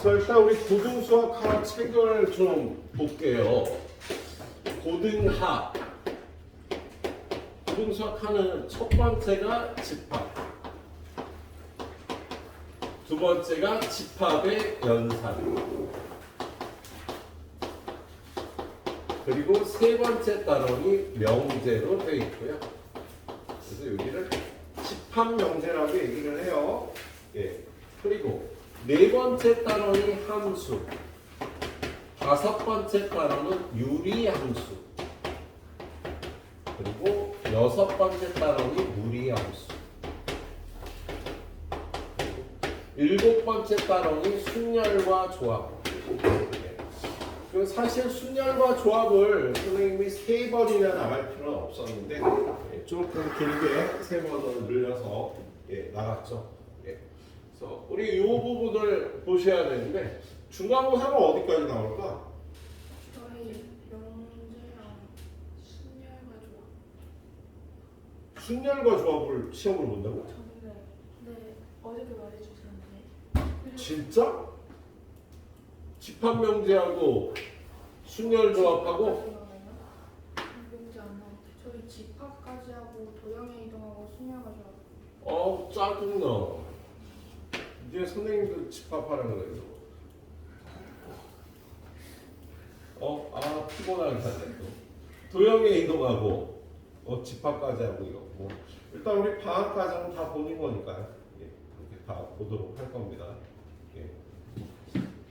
자, 일단 우리 고등수학 하나 책을 좀 볼게요. 고등학. 고등수학 하는 첫 번째가 집합. 두 번째가 집합의 연산. 그리고 세 번째 단원이 명제로 되어 있고요. 그래서 여기를 집합 명제라고 얘기를 해요. 예. 그리고 네 번째 단원이 함수. 다섯 번째 단원은 유리함수. 그리고 여섯 번째 단원이 무리함수. 일곱 번째 단원이 순열과 조합. 사실 순열과 조합을 선생님이 세 번이나 나갈 필요는 없었는데 조금 길게 세 번으로 늘려서 나갔죠. 그래서 우리 이 부분을 보셔야 되는데 중간고사는 어디까지 나올까? 저희 명제랑 순열과 조합. 순열과 조합을 시험을 본다고? 네, 어저께 말해주셨는데. 진짜? 집합명제하고 순열 조합하고 명제 안 나오는데 저희 집합까지 하고 도형에 이동하고 순열과 조합. 짜증나. 이제 선생님도 집합하라 그래요. 피곤하게 하네 또. 도형에 이동하고 집합까지 하고 이거 뭐 일단 우리 방학 과정은 다 보는 거니까요. 이렇게 다 보도록 할 겁니다.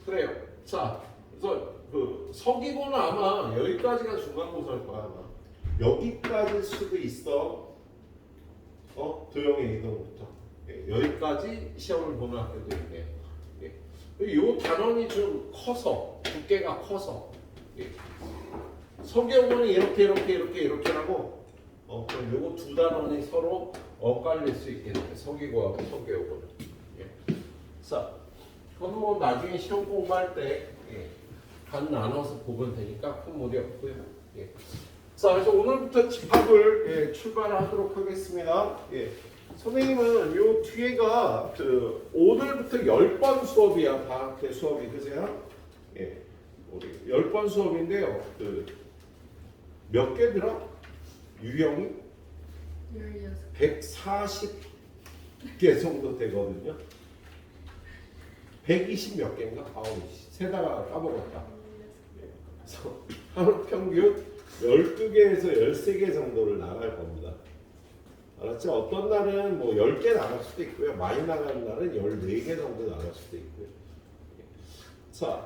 그래요. 자, 그래서 그 서기고는 아마 여기까지가 중간고사일 거야 아마. 여기까지일 수도 있어. 도형의 이동부터 여기까지 시험을 보는 학교도 있네요. 이 단원이 좀 커서 두께가 커서 서기고는 이렇게 하고 그럼 요거 두 단원이 서로 엇갈릴 수 있겠네요. 서기고하고 서기고는. 자. 그건 뭐 나중에 시험 공부할 때 반 나눠서 보면 되니까 큰 무리 없고요. 자, 그래서 오늘부터 집합을 출발하도록 하겠습니다. 선생님은 요 뒤에가 오늘부터 10번 수업이야. 방학 때 수업이 그세요? 우리 10번 수업인데요. 몇 개더라? 유형이 140개 정도 되거든요. 120 몇 개인가? 세다가 까먹었다. 그래서 하루 평균 12개에서 13개 정도를 나갈 겁니다. 알았죠? 어떤 날은 뭐 10개 나갈 수도 있고요. 많이 나가는 날은 14개 정도 나갈 수도 있고요. 자,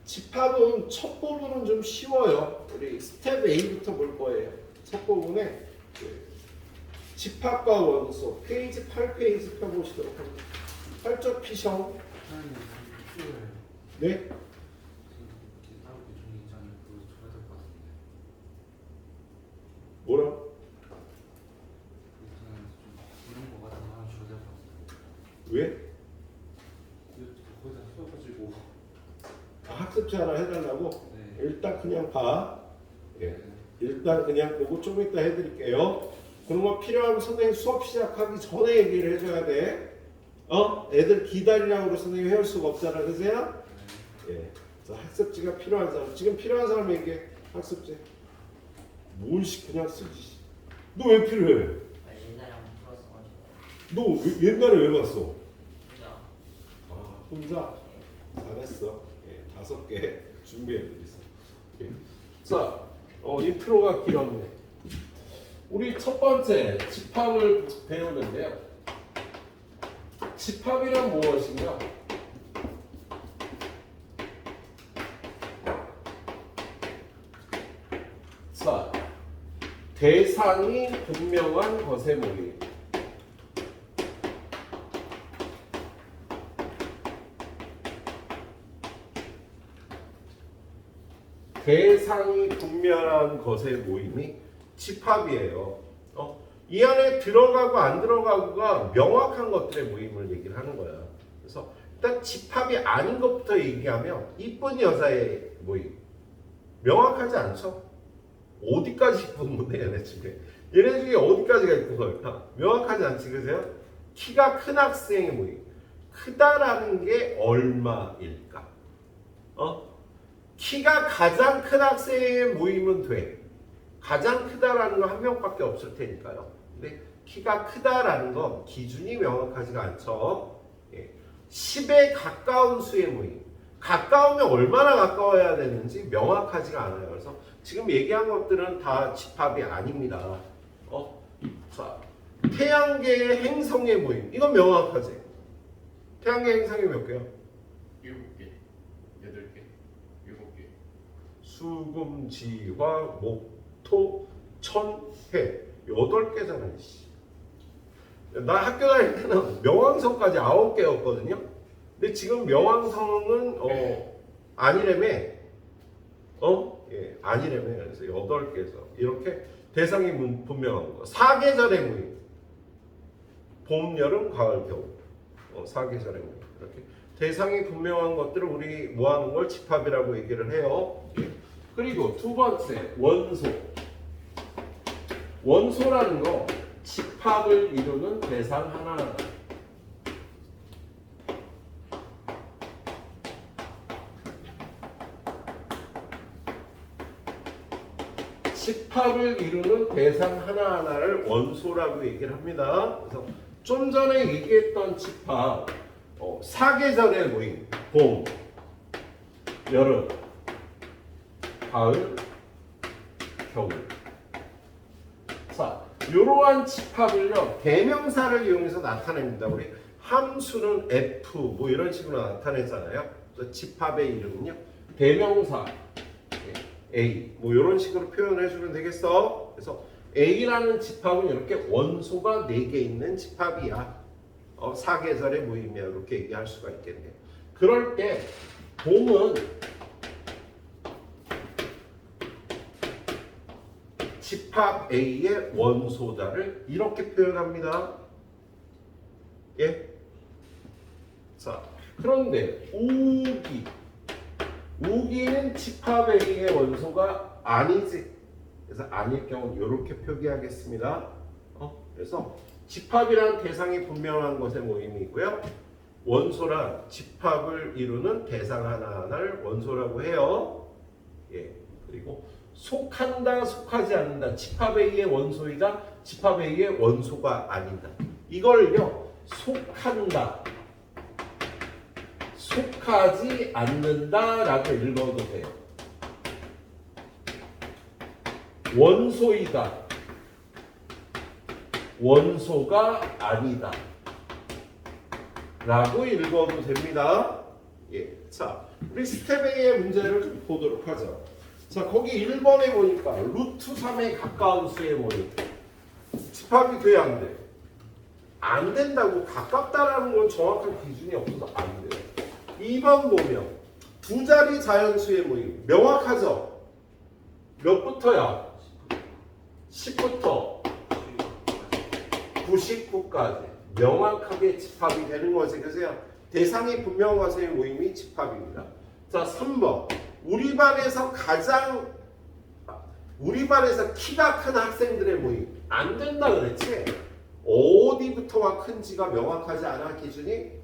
집합은 첫 부분은 좀 쉬워요. 우리 스텝 A부터 볼 거예요. 첫 부분에 집합과 원소 페이지 8페이지 펴보시도록 합니다. 8쪽 피셔. 네? 뭐라? 왜? 학습지 하나 해달라고? 네. 일단 그냥 봐. 일단 그냥 보고 좀 이따 해드릴게요. 그런 거 필요하면 선생님 수업 시작하기 전에 얘기를 해줘야 돼. 애들 기다리라고 선생님이 해올 수가 없잖아, 그세요? 자, 학습지가 필요한 사람, 지금 필요한 사람 얘기해. 학습지. 뭘씩 그냥 쓰지. 너 왜 필요해? 옛날에 한번 풀었어가지고. 너 옛날에 왜 봤어? 혼자. 혼자? 잘했어. 5개 준비해드렸어. 자, 인트로가 길었네. 우리 첫 번째 집합을 배우는데요. 집합이란 무엇인가? 자, 대상이 분명한 것의 모임. 대상이 분명한 것의 모임이 집합이에요. 이 안에 들어가고 안 들어가고가 명확한 것들의 모임을 얘기를 하는 거야. 그래서 일단 집합이 아닌 것부터 얘기하면 이쁜 여자의 모임. 명확하지 않죠? 어디까지 이쁜 건데 얘네 중에. 얘네 중에 어디까지가 이쁜 걸까? 명확하지 않지, 그세요? 키가 큰 학생의 모임. 크다라는 게 얼마일까? 키가 가장 큰 학생의 모임은 돼. 가장 크다라는 건 한 명밖에 없을 테니까요. 근데 키가 크다라는 건 기준이 명확하지가 않죠. 10에 가까운 수의 모임. 가까우면 얼마나 가까워야 되는지 명확하지가 않아요. 그래서 지금 얘기한 것들은 다 집합이 아닙니다. 자, 태양계의 행성의 모임. 이건 명확하지. 태양계 행성이 몇 개야? 7개, 8개, 7개. 수금, 지화, 목, 토, 천, 해. 8개잖아. 나 학교 다닐 때는 명왕성까지 9개였거든요. 근데 지금 명왕성은 아니래매. 아니래매. 그래서 8개에서 이렇게 대상이 분명한 거. 4계절의 모임. 봄, 여름, 가을, 겨울. 4계절의 모임. 이렇게 대상이 분명한 것들을 우리 모아놓은 걸 집합이라고 얘기를 해요. 그리고 두 번째, 원소. 원소라는 거 집합을 이루는 대상 하나하나. 집합을 이루는 대상 하나하나를 원소라고 얘기를 합니다. 그래서 좀 전에 얘기했던 집합, 4계절의 모임, 봄, 여름, 가을, 겨울. 자, 이러한 집합을요, 대명사를 이용해서 나타냅니다. 우리 함수는 F, 뭐 이런 식으로 나타내잖아요. 그래서 집합의 이름은요, 대명사 A, 뭐 이런 식으로 표현을 해주면 되겠어. 그래서 A라는 집합은 이렇게 원소가 4개 있는 집합이야. 4계절의 모임이야. 이렇게 얘기할 수가 있겠네요. 그럴 때 봄은 집합 A의 원소다를 이렇게 표현합니다. 예? 자, 그런데 우기는 집합 A의 원소가 아니지. 그래서 아닐 경우는 이렇게 표기하겠습니다. 그래서 집합이란 대상이 분명한 것의 모임이고요. 원소란 집합을 이루는 대상 하나하나를 원소라고 해요. 그리고 속한다, 속하지 않는다. 집합 A의 원소이다. 집합 A의 원소가 아니다. 이걸요, 속한다, 속하지 않는다라고 읽어도 돼요. 원소이다, 원소가 아니다 라고 읽어도 됩니다. 자, 우리 스텝 A의 문제를 좀 보도록 하죠. 자, 거기 1번에 보니까 루트 3에 가까운 수의 모임. 집합이 돼야 안 돼? 안 된다고. 가깝다라는 건 정확한 기준이 없어서 안 돼요. 2번 보면 두 자리 자연수의 모임. 명확하죠? 몇부터야? 10부터 99까지 명확하게 집합이 되는 거지. 그래서 대상이 분명한 것의 모임이 집합입니다. 자, 3번. 우리 반에서 키가 큰 학생들의 모임. 안 된다 그랬지? 어디부터가 큰지가 명확하지 않아, 기준이?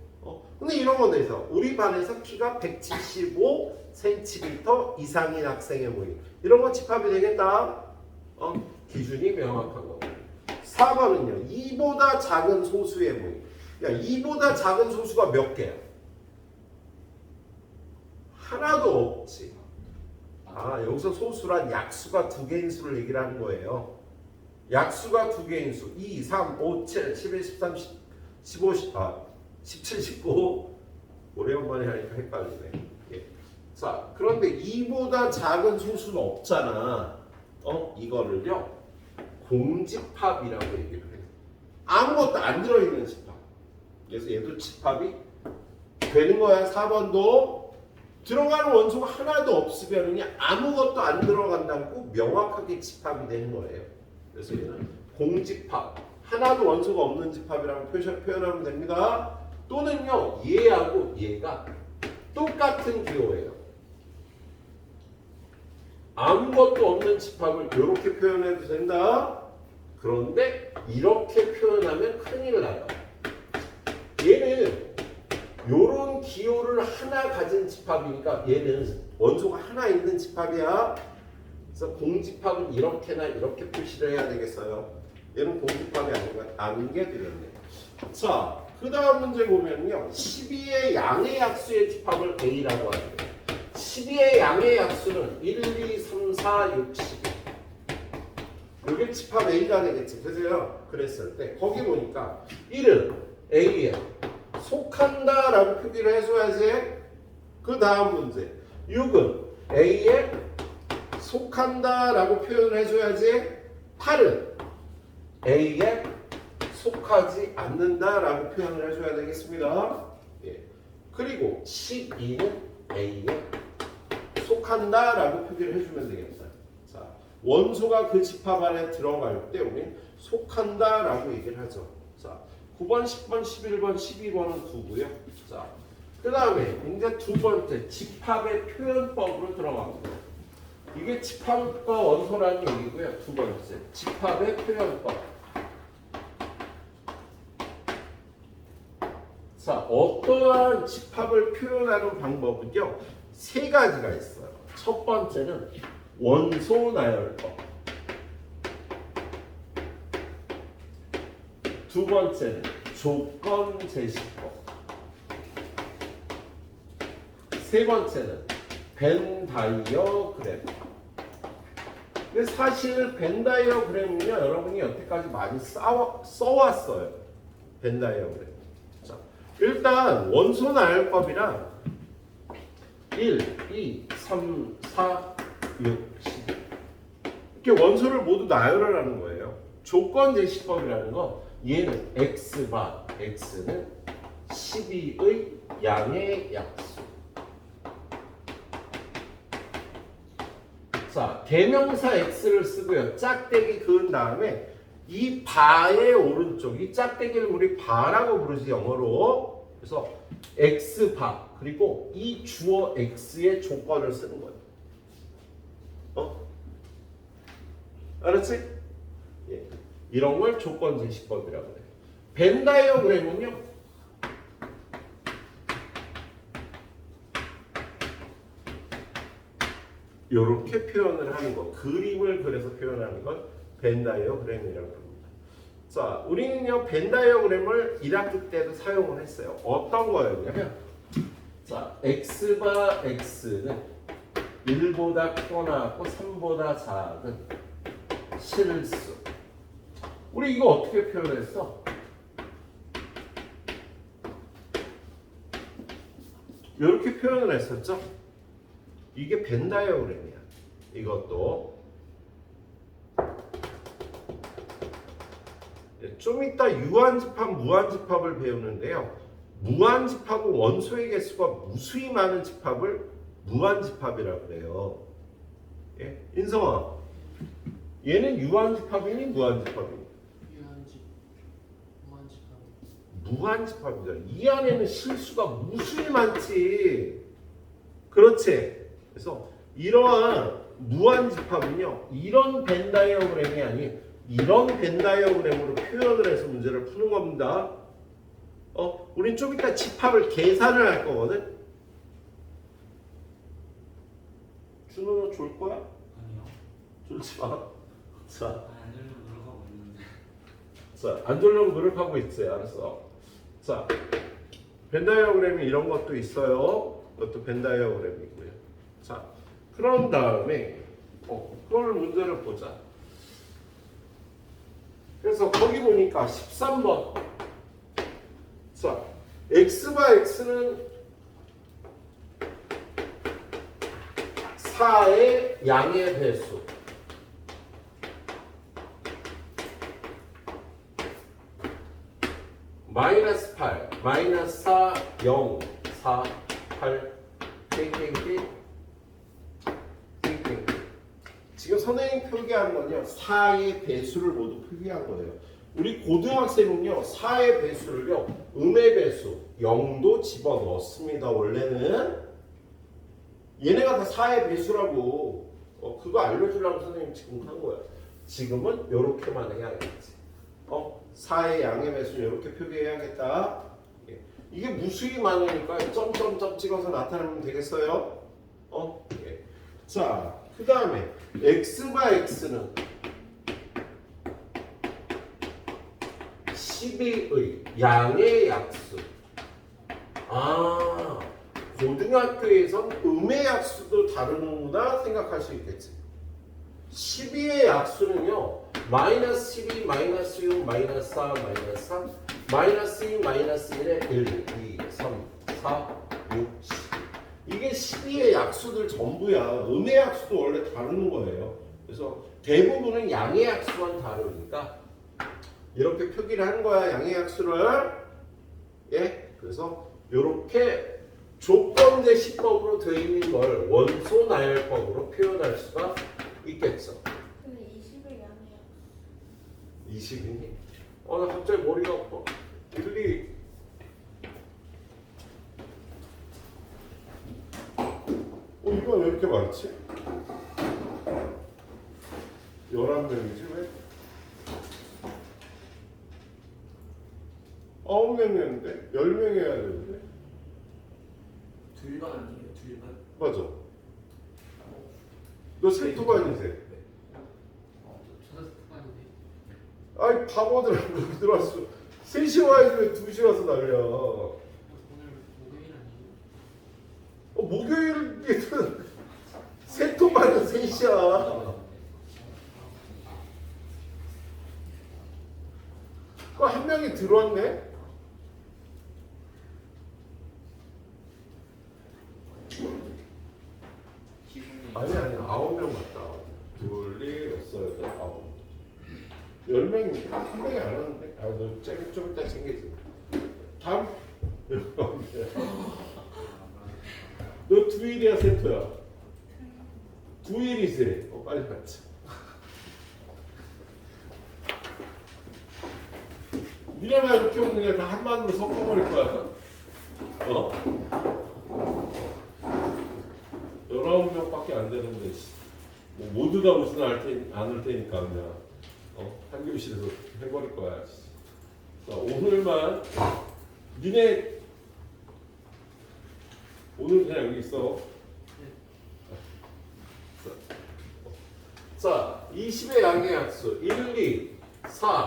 근데 이런 건 돼서 우리 반에서 키가 175cm 이상인 학생의 모임. 이런 건 집합이 되겠다. 기준이 명확한 거. 4번은요. 2보다 작은 소수의 모임. 야, 2보다 작은 소수가 몇 개야? 하나도 없지. 여기서 소수란 약수가 2개인 수를 얘기를 하는 거예요. 약수가 2개인 수. 2, 3, 5, 7, 11, 13, 15, 17, 19. 오래간만에 하니까 헷갈리네. 자, 그런데 2보다 작은 소수는 없잖아. 이거를요, 공집합이라고 얘기를 해요. 아무것도 안 들어있는 집합. 그래서 얘도 집합이 되는 거야. 4번도 들어가는 원소가 하나도 없으면 아무것도 안 들어간다고 명확하게 집합이 되는 거예요. 그래서 얘는 공집합, 하나도 원소가 없는 집합이라고 표현하면 됩니다. 또는요, 얘하고 얘가 똑같은 기호예요. 아무것도 없는 집합을 이렇게 표현해도 된다. 그런데 이렇게 표현하면 큰일 나요. 얘는 요런 기호를 하나 가진 집합이니까 얘는 원소가 하나 있는 집합이야. 그래서 공집합은 이렇게나 이렇게 표시를 해야 되겠어요. 얘는 공집합이 아닌 게 되겠네. 자, 그 다음 문제 보면요. 12의 양의 약수의 집합을 A라고 하는데 12의 양의 약수는 1, 2, 3, 4, 6, 12. 이게 집합 A가 되겠지. 그죠? 그랬을 때 거기 보니까 1은 A에 속한다 라고 표기를 해줘야지. 그 다음 문제 6은 A에 속한다 라고 표현을 해줘야지. 8은 A에 속하지 않는다 라고 표현을 해줘야 되겠습니다. 예. 그리고 12는 A에 속한다 라고 표기를 해주면 되겠다. 자, 원소가 그 집합 안에 들어갈 때 우리는 속한다 라고 얘기를 하죠. 자, 9번, 10번, 11번, 12번은 9고요. 자, 그 다음에 이제 두 번째 집합의 표현법으로 들어갑니다. 이게 집합과 원소라는 얘기고요. 두 번째 집합의 표현법. 자, 어떠한 집합을 표현하는 방법은요, 세 가지가 있어요. 첫 번째는 원소 나열법. 두 번째는 조건 제시법. 세 번째는 벤 다이어그램. 근데 사실 벤 다이어그램은요, 여러분이 여태까지 많이 써왔어요. 벤 다이어그램. 자, 일단 원소 나열법이랑 1, 2, 3, 4, 6, 12 이렇게 원소를 모두 나열을 하는 거예요. 조건 제시법이라는 거 얘는 x바 x는 12의 양의 약수. 자, 대명사 x를 쓰고요. 짝대기 그은 다음에 이 바의 오른쪽, 이 짝대기를 우리 바라고 부르지 영어로. 그래서 x바 그리고 이 주어 x의 조건을 쓰는 거예요. 알았지? 예. 이런 걸 조건 제시법이라고 해요. 벤 다이어그램은요, 이렇게 표현을 하는 거, 그림을 그려서 표현하는 건 벤 다이어그램이라고 합니다. 자, 우리는요 벤 다이어그램을 1학기 때도 사용을 했어요. 어떤 거였냐면, 자, x바 x는 1보다 크거나 3보다 작은 실수. 우리 이거 어떻게 표현했어? 이렇게 표현을 했었죠? 이게 벤 다이어그램이야. 이것도 좀 이따 유한집합, 무한집합을 배우는데요. 무한집합은 원소의 개수가 무수히 많은 집합을 무한집합이라고 그래요. 예? 인성아, 얘는 유한집합이니 무한집합이니? 무한집합이잖아. 이 안에는 실수가 무수히 많지. 그렇지? 그래서 이러한 무한집합은요, 이런 벤 다이어그램이 아닌 이런 벤 다이어그램으로 표현을 해서 문제를 푸는 겁니다. 우린 좀 이따 집합을 계산을 할 거거든. 준호 너 졸 거야? 아니요. 졸지 마. 자, 안 들려고 노력하고 있는데. 자, 안 졸려고 노력하고 있지. 알았어. 자, 벤 다이어그램이 이런 것도 있어요. 이것도 벤 다이어그램이고요. 자, 그런 다음에 그걸 문제를 보자. 그래서 거기 보니까 13번. 자, x바 x는 4의 양의 배수. 마이너스 8, 마이너스 4, 0, 4, 8, 땡땡땡. 지금 선생님 표기한 건요, 4의 배수를 모두 표기한 거예요. 우리 고등학생은요, 4의 배수를요, 음의 배수 0도 집어넣습니다. 원래는 얘네가 다 4의 배수라고. 그거 알려주려고 선생님 지금 한 거야. 지금은 이렇게만 해야겠지. 4의 양의 배수는 이렇게 표기해야겠다. 이게 무수히 많으니까 점점점 찍어서 나타내면 되겠어요? 예. 자, 그 다음에 x바 x는 12의 양의 약수. 아, 고등학교에선 음의 약수도 다루는구나 생각할 수 있겠지. 12의 약수는요, 마이너스 12, 마이너스 6, 마이너스 4, 마이너스 3, 마이너스 2, 마이너스 1에 1, 2, 3, 4, 6, 10. 이게 12의 약수들 전부야. 음의 약수도 원래 다루는 거예요. 그래서 대부분은 양의 약수만 다루니까 이렇게 표기를 하는 거야. 양의 약수를. 예, 그래서 이렇게 조건제 시법으로 되어 있는 걸 원소 나열법으로 표현할 수가 있겠죠. 근데 20을 양해요. 20이니? 나 갑자기 머리가 아파. 1, 2. 이건 왜 이렇게 많지? 11명이지 왜? 9명이었는데? 10명 해야 되는데? 둘반 아니에요? 둘반? 맞아. 너 세토반이세. 저도 투반인데. 아이 바보들아 여기 들어왔어. 3시 와야지 왜 2시 와서 날려. 오늘 목요일 아니에요? 목요일은 세토반은 3시야. 그 한 명이 들어왔네? 아니 9명 맞다. 둘이 여섯 여덟 아홉 10명이 한 명이 안 왔는데? 너 좀 이따 챙기지. 다음 너 두일이야 세토야? 두일이세. 빨리 갔지. 니네만 이렇게 오는 게 다 한반으로 섞어버릴 거야. 19명밖에 안 되는데 뭐 모두 다 오지는 않을 테니까 그냥 한 교실에서 해버릴 거야. 자, 오늘만 니네 오늘 그냥 여기 있어. 자, 20의 양의 약수 1, 2, 4,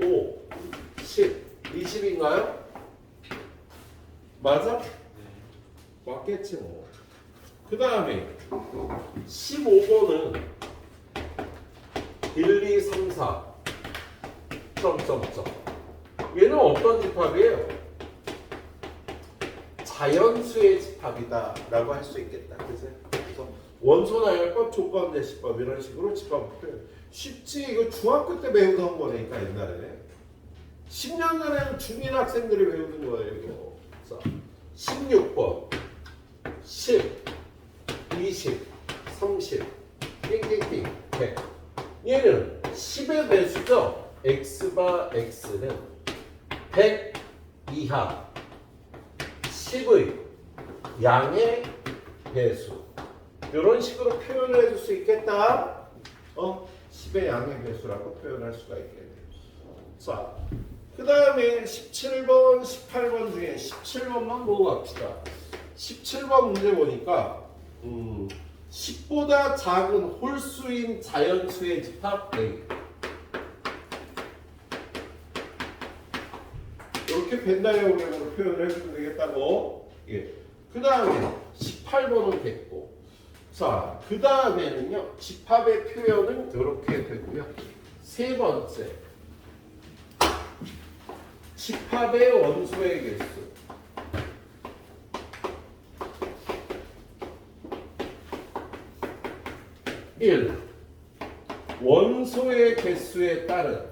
5, 10, 20인가요? 맞아? 맞겠지 뭐. 그 다음에 15번은 1, 2, 3, 4 점점점. 얘는 어떤 집합이에요? 자연수의 집합이다 라고 할 수 있겠다. 그치? 그래서 원소나열법, 조건제시법 이런 식으로 집합을 표현. 쉽지. 이거 중학교 때 배우던 거니까 옛날에 10년 전에는 중1 학생들이 배우는 거예요. 이거. 자, 16번 10 20, 30, 띵띵띵 100. 얘는 10의 배수죠. x바 x는 100 이하 10의 양의 배수. 이런 식으로 표현을 해줄 수 있겠다. 10의 양의 배수라고 표현할 수가 있겠네요. 자, 그 다음에 17번, 18번 중에 17번만 보고 갑시다. 17번 문제 보니까 10보다 작은 홀수인 자연수의 집합 A. 이렇게 벤다이어그램으로 표현을 해주면 되겠다고. 예. 그 다음에 18번은 됐고. 자, 그 다음에는요, 집합의 표현은 이렇게 되고요. 세 번째. 집합의 원소의 개수. 1. 원소의 개수에 따른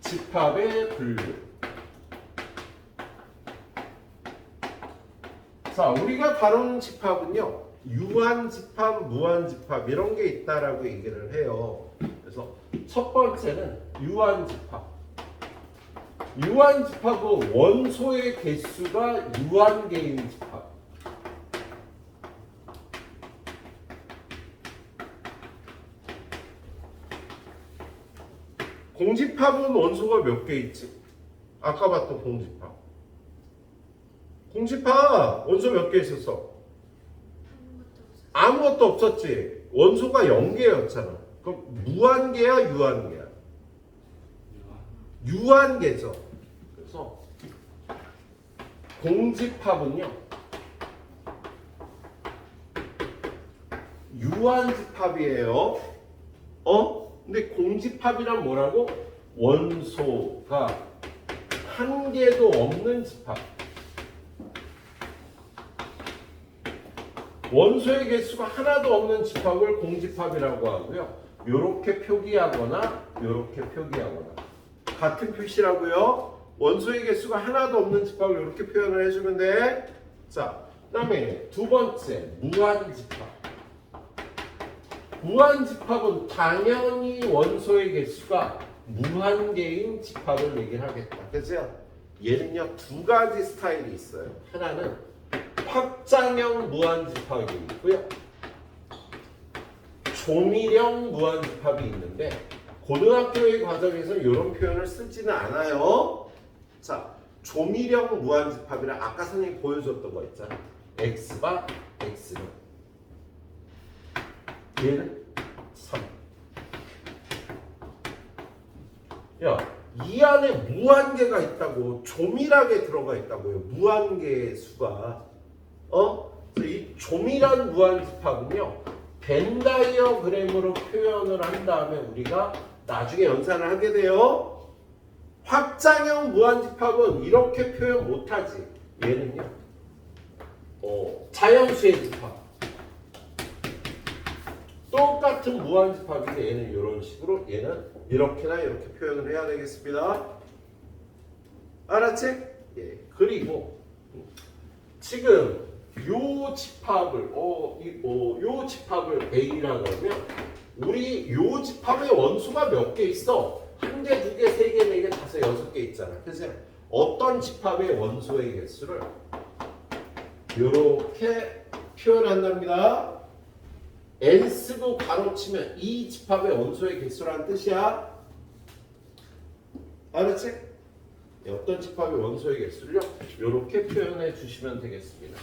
집합의 분류. 자, 우리가 다루는 집합은요, 유한집합, 무한집합 이런 게 있다라고 얘기를 해요. 그래서 첫 번째는 유한집합. 유한집합은 원소의 개수가 유한계인 집합. 공집합은 원소가 몇 개 있지? 아까 봤던 공집합. 공집합 원소 몇 개 있었어? 아무것도 없었지. 원소가 0개였잖아. 그럼 무한계야, 유한계야? 유한계죠. 그래서 공집합은요, 유한집합이에요. 근데 공집합이란 뭐라고? 원소가 한 개도 없는 집합. 원소의 개수가 하나도 없는 집합을 공집합이라고 하고요. 요렇게 표기하거나 요렇게 표기하거나 같은 표시라고요. 원소의 개수가 하나도 없는 집합을 이렇게 표현을 해주면 돼. 자, 그다음에 두 번째 무한집합. 무한집합은 당연히 원소의 개수가 무한개인 집합을 얘기를 하겠다. 그죠? 얘는요 두 가지 스타일이 있어요. 하나는 확장형 무한집합이 있고요. 조미령 무한집합이 있는데 고등학교의 과정에서 이런 표현을 쓰지는 않아요. 자, 조미령 무한집합이라 아까 선생님이 보여줬던 거 있잖아. x바 x는 얘는 3. 야, 이 안에 무한계가 있다고. 조밀하게 들어가 있다고요. 무한계의 수가. 이 조밀한 무한집합은요 벤 다이어그램으로 표현을 한 다음에 우리가 나중에 연산을 하게 돼요. 확장형 무한집합은 이렇게 표현 못하지. 얘는요 자연수의 집합. 똑같은 무한집합인데 얘는 이런 식으로, 얘는 이렇게나 이렇게 표현을 해야 되겠습니다. 알았지? 예. 그리고 지금 요 집합을 요 집합을 A라고 하면 우리 요 집합의 원소가 몇 개 있어? 한 개, 두 개, 세 개, 네 개, 다섯, 여섯 개 있잖아. 그래서 어떤 집합의 원소의 개수를 이렇게 표현한답니다. n스도 가로치면 이 집합의 원소의 개수라는 뜻이야. 알았지? 어떤 집합의 원소의 개수를요 이렇게 표현해 주시면 되겠습니다.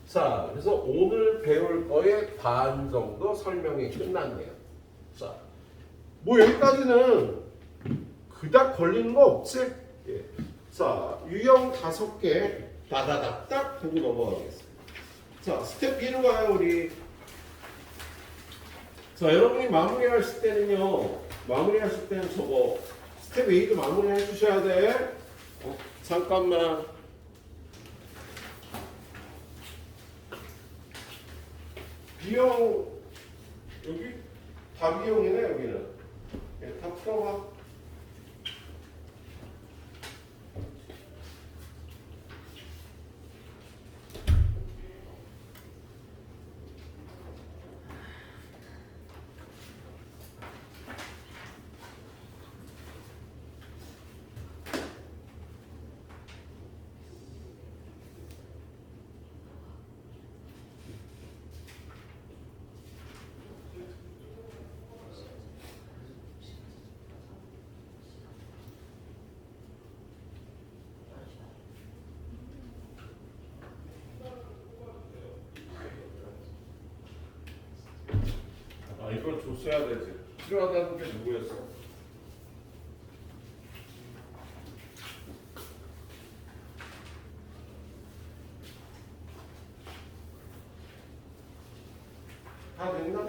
자, 그래서 오늘 배울 거의 반 정도 설명이 끝났네요. 자, 뭐 여기까지는 그닥 걸리는 거 없지? 예. 자, 유형 5개 다다닥 딱 보고 넘어가겠습니다. 자, 스텝 B로 가요 우리. 자, 여러분이 마무리하실 때는요, 마무리하실 때는 저거 스텝 A도 마무리해 주셔야 돼. 잠깐만. B형 여기 다 B형이네. 여기는 다 풀어봐. 이걸 줬어야 되지. 필요하다는 게 누구였어? 다 됐나?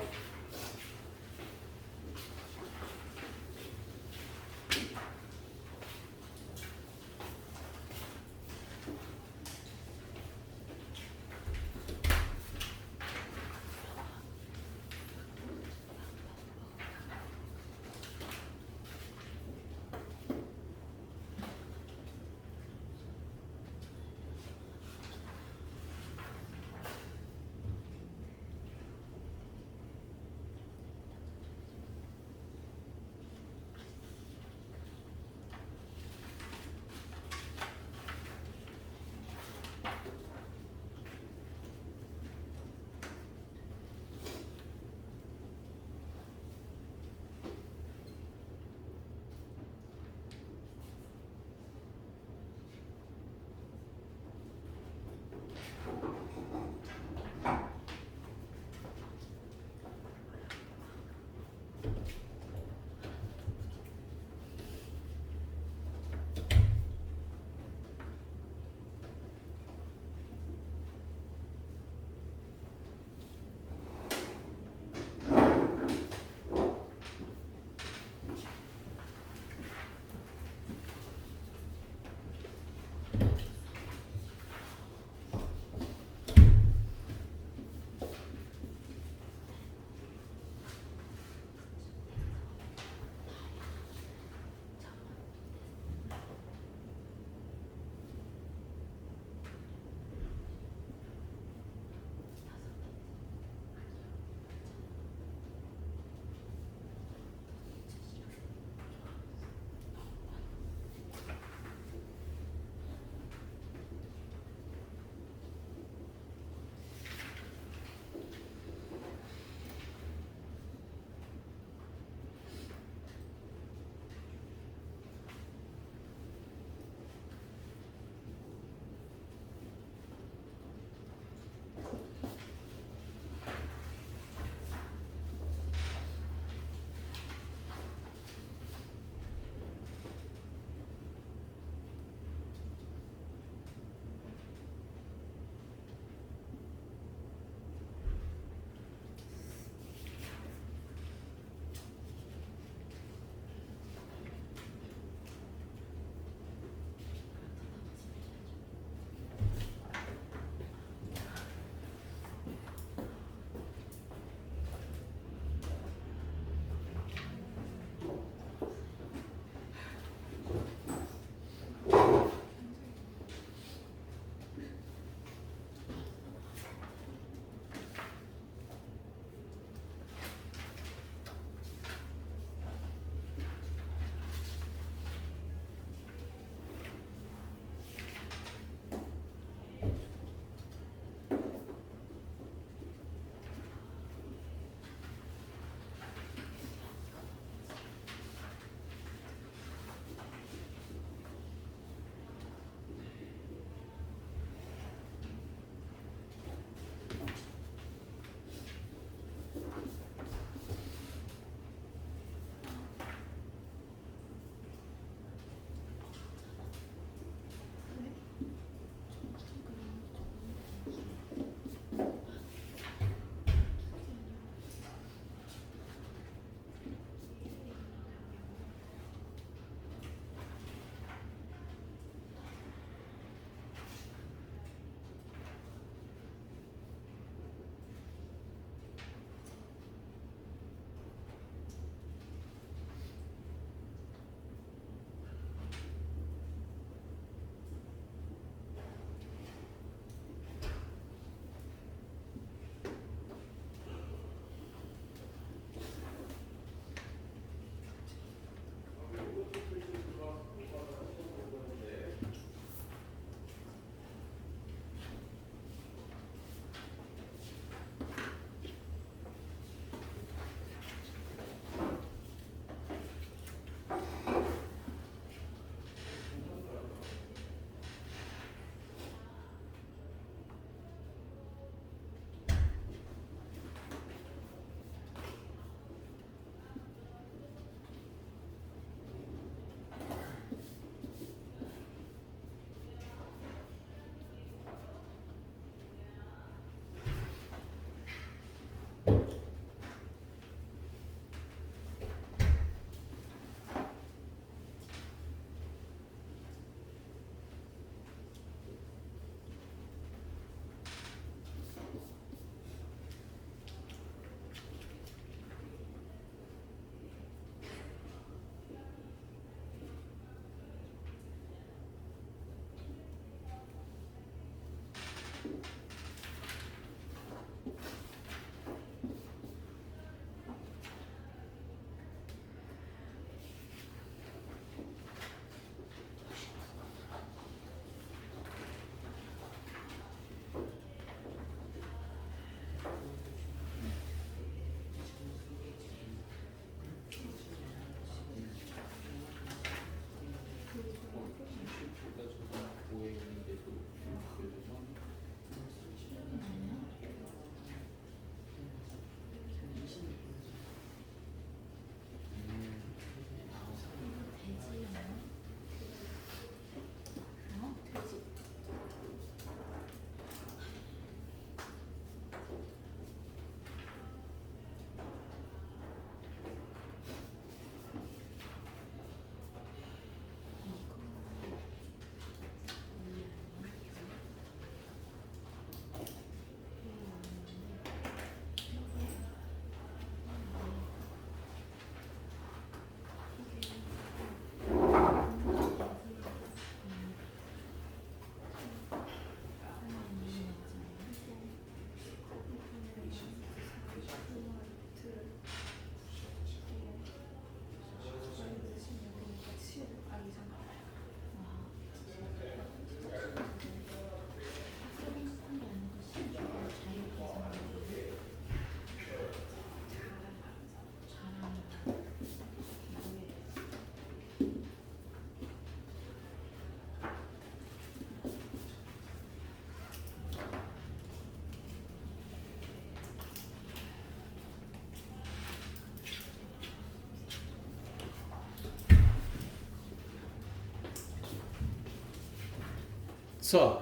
자,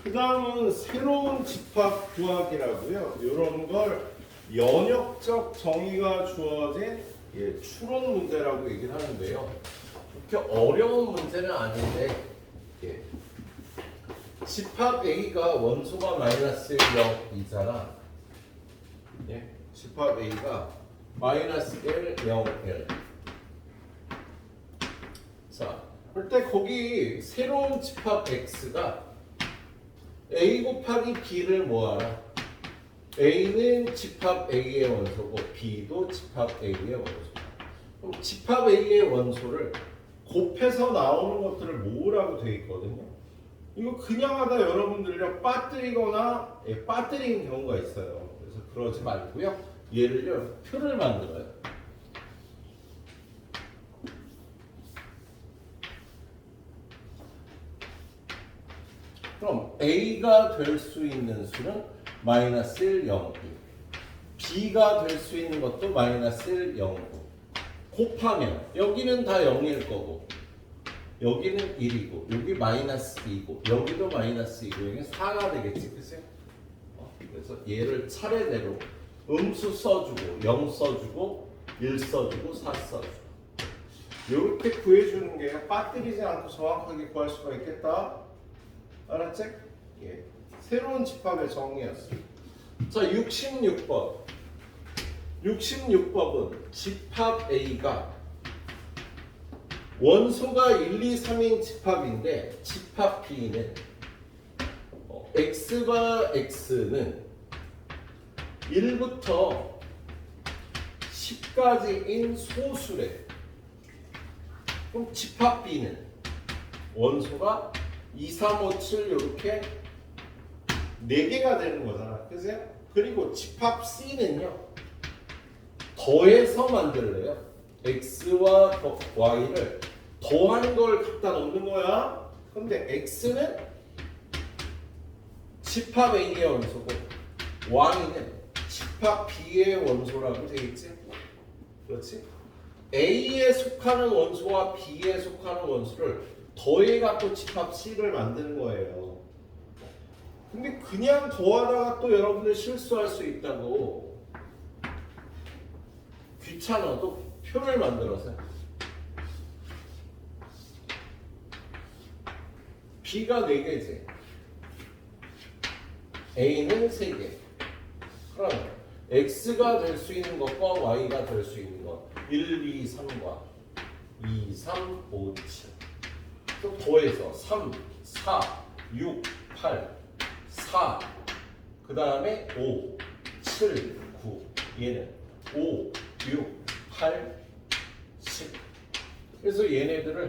그 다음은 새로운 집합 구하기라고요. 이런 걸 연역적 정의가 주어진 추론 문제라고 얘기를 하는데요. 그렇게 어려운 문제는 아닌데 집합 A가 원소가 마이너스 0이잖아. 집합 A가 마이너스 1, 0, 1. 자, 그럴 때 거기 새로운 집합 X가 A 곱하기 B를 모아라. A는 집합 A의 원소고 B도 집합 A의 원소. 그럼 집합 A의 원소를 곱해서 나오는 것들을 모으라고 되어 있거든요. 이거 그냥 하다 여러분들이랑 빠뜨리거나 빠뜨리는 경우가 있어요. 그래서 그러지 말고요. 얘를요 표를 만들어요. 그럼 A가 될 수 있는 수는 마이너스 1, 0, 2. B가 될 수 있는 것도 마이너스 1, 0, 9. 곱하면 여기는 다 0일 거고 여기는 1이고 여기 마이너스 2고 여기도 마이너스 2고 여기 4가 되겠지. 그치? 그래서 얘를 차례대로 음수 써주고 0 써주고 1 써주고 4 써주고 이렇게 구해주는 게 빠뜨리지 않고 정확하게 구할 수가 있겠다. 알았지? 예. 새로운 집합의 정의였어. 자, 66번. 66번은 집합 A가 원소가 1, 2, 3인 집합인데 집합 B는 X와 X는 1부터 10까지인 소수래. 그럼 집합 B는 원소가 2, 3, 5, 7 이렇게 4개가 되는 거잖아. 그죠? 그리고 집합 C는요. 더해서 만들래요. X와 Y를 더한 걸 갖다 놓는 거야. 근데 X는 집합 A의 원소고 Y는 집합 B의 원소라고 되어있지. 그렇지? A에 속하는 원소와 B에 속하는 원소를 더해갖고 집합 C를 만드는 거예요. 근데 그냥 더하다가 또 여러분들 실수할 수 있다고. 귀찮아도 표를 만들어서 B가 4개지 A는 3개. 그럼 X가 될 수 있는 것과 Y가 될 수 있는 것 1, 2, 3과 2, 3, 5, 7 또 더해서 3, 4, 6, 8, 4 그 다음에 5, 7, 9 얘는 5, 6, 8, 10 그래서 얘네들을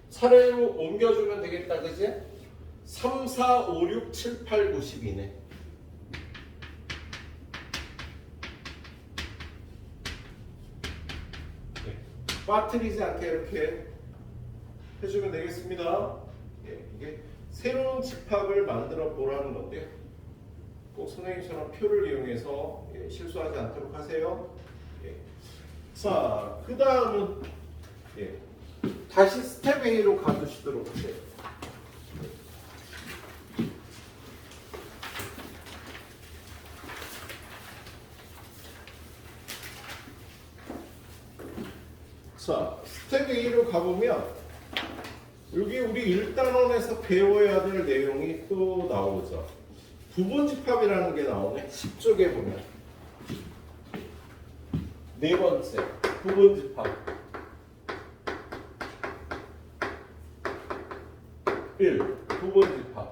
차례로 옮겨주면 되겠다. 그지? 3, 4, 5, 6, 7, 8, 9, 10이네. 빠뜨리지 않게 이렇게 해주면 되겠습니다. 이게 새로운 집합을 만들어 보라는 건데요. 꼭 선생님처럼 표를 이용해서 실수하지 않도록 하세요. 자, 그 다음은 다시 스텝 A로 가주시도록 하세요. 자, 스텝 A로 가보면 여기 우리 1단원에서 배워야 될 내용이 또 나오죠. 부분집합이라는 게 나오네. 10쪽에 보면 네 번째 부분집합 1. 부분집합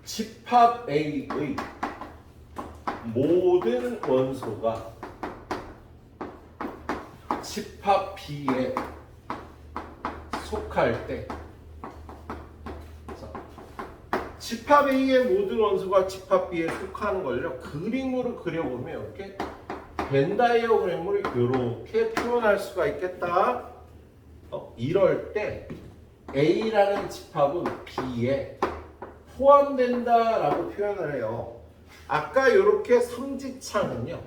집합 A의 모든 원소가 집합 B에 속할 때 집합 A의 모든 원소가 집합 B에 속하는 걸요 그림으로 그려보면 이렇게 벤 다이어그램으로 이렇게 표현할 수가 있겠다. 이럴 때 A라는 집합은 B에 포함된다라고 표현을 해요. 아까 이렇게 삼지창은요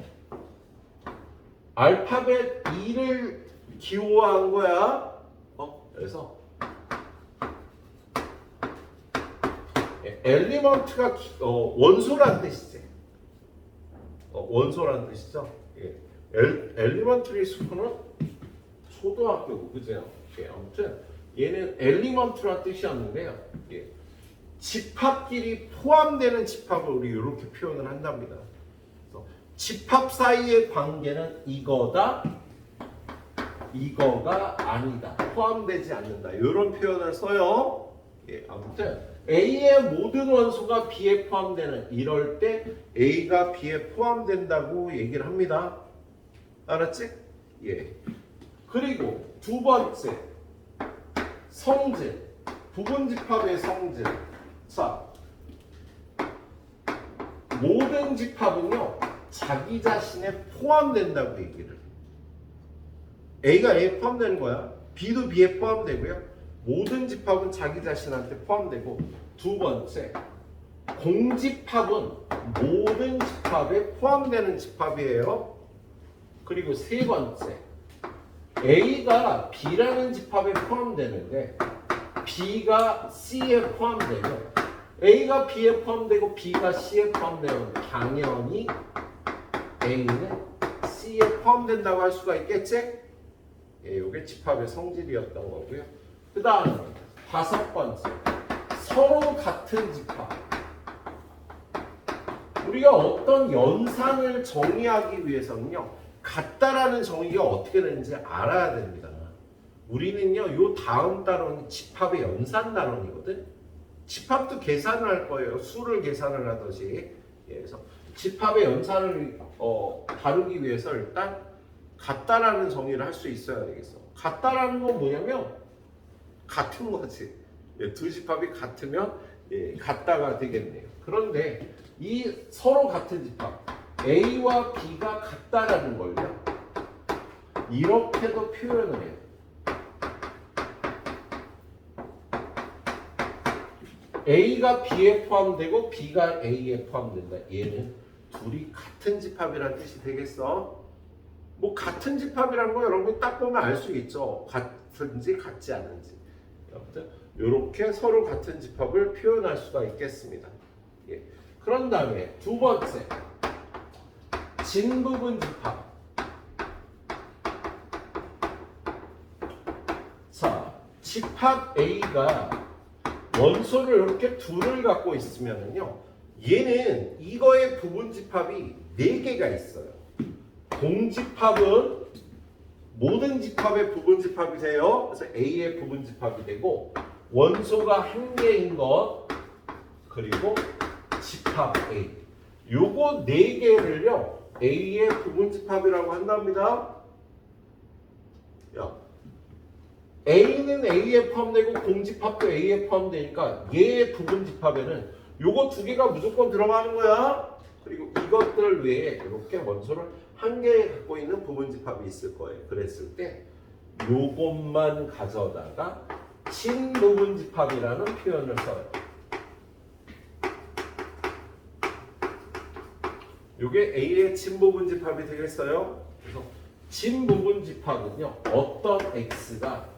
알파벳 E를 기호화한 거야. 그래서 엘리먼트가 원소란 뜻이지. 원소란 뜻이죠. 예. 엘리먼트리 스쿨은 초등학교고 그죠? 예. 아무튼 얘는 엘리먼트란 뜻이었는데요. 예. 집합끼리 포함되는 집합을 우리 이렇게 표현을 한답니다. 그래서 집합 사이의 관계는 이거다, 이거가 아니다, 포함되지 않는다. 이런 표현을 써요. 예. 아무튼 A의 모든 원소가 B에 포함되는 이럴 때 A가 B에 포함된다고 얘기를 합니다. 알았지? 예. 그리고 두 번째 성질, 부분집합의 성질. 자, 모든 집합은요 자기 자신에 포함된다고 얘기를. A가 A에 포함되는 거야. B도 B에 포함되고요. 모든 집합은 자기 자신한테 포함되고, 두 번째 공집합은 모든 집합에 포함되는 집합이에요. 그리고 세 번째 A가 B라는 집합에 포함되는데 B가 C에 포함되면, A가 B에 포함되고 B가 C에 포함되면 당연히 A는 C에 포함된다고 할 수가 있겠지? 예, 이게 집합의 성질이었던 거고요. 그 다음에 다섯 번째 서로 같은 집합. 우리가 어떤 연산을 정의하기 위해서는요 같다라는 정의가 어떻게 되는지 알아야 됩니다. 우리는요 요 다음 단원이 집합의 연산 단원이거든. 집합도 계산을 할 거예요. 수를 계산을 하듯이. 그래서 집합의 연산을 다루기 위해서 일단 같다라는 정의를 할 수 있어야 되겠어. 같다라는 건 뭐냐면 같은 거지. 예, 두 집합이 같으면 예, 같다가 되겠네요. 그런데 이 서로 같은 집합 A와 B가 같다라는 걸요 이렇게도 표현을 해요. A가 B에 포함되고 B가 A에 포함된다. 얘는 둘이 같은 집합이라는 뜻이 되겠어. 뭐 같은 집합이라는 거 여러분이 딱 보면 알 수 있죠. 같은지 같지 않은지. 아무튼 이렇게 서로 같은 집합을 표현할 수가 있겠습니다. 예. 그런 다음에 두 번째 진부분 집합. 자, 집합 A가 원소를 이렇게 둘을 갖고 있으면은요, 얘는 이거의 부분 집합이 4개가 있어요. 공집합은 모든 집합의 부분 집합이 돼요. 그래서 A의 부분 집합이 되고, 원소가 1개인 것, 그리고 집합 A. 요거 4개를요, A의 부분 집합이라고 한답니다. 야, A는 A에 포함되고 공집합도 A에 포함되니까 얘의 부분 집합에는 요거 2개가 무조건 들어가는 거야. 그리고 이것들 외에 이렇게 원소를 1개 갖고 있는 부분 집합이 있을 거예요. 그랬을 때 요것만 가져다가 친부분 집합이라는 표현을 써요. 요게 A의 친부분 집합이 되겠어요. 그래서 친부분 집합은요, 어떤 X가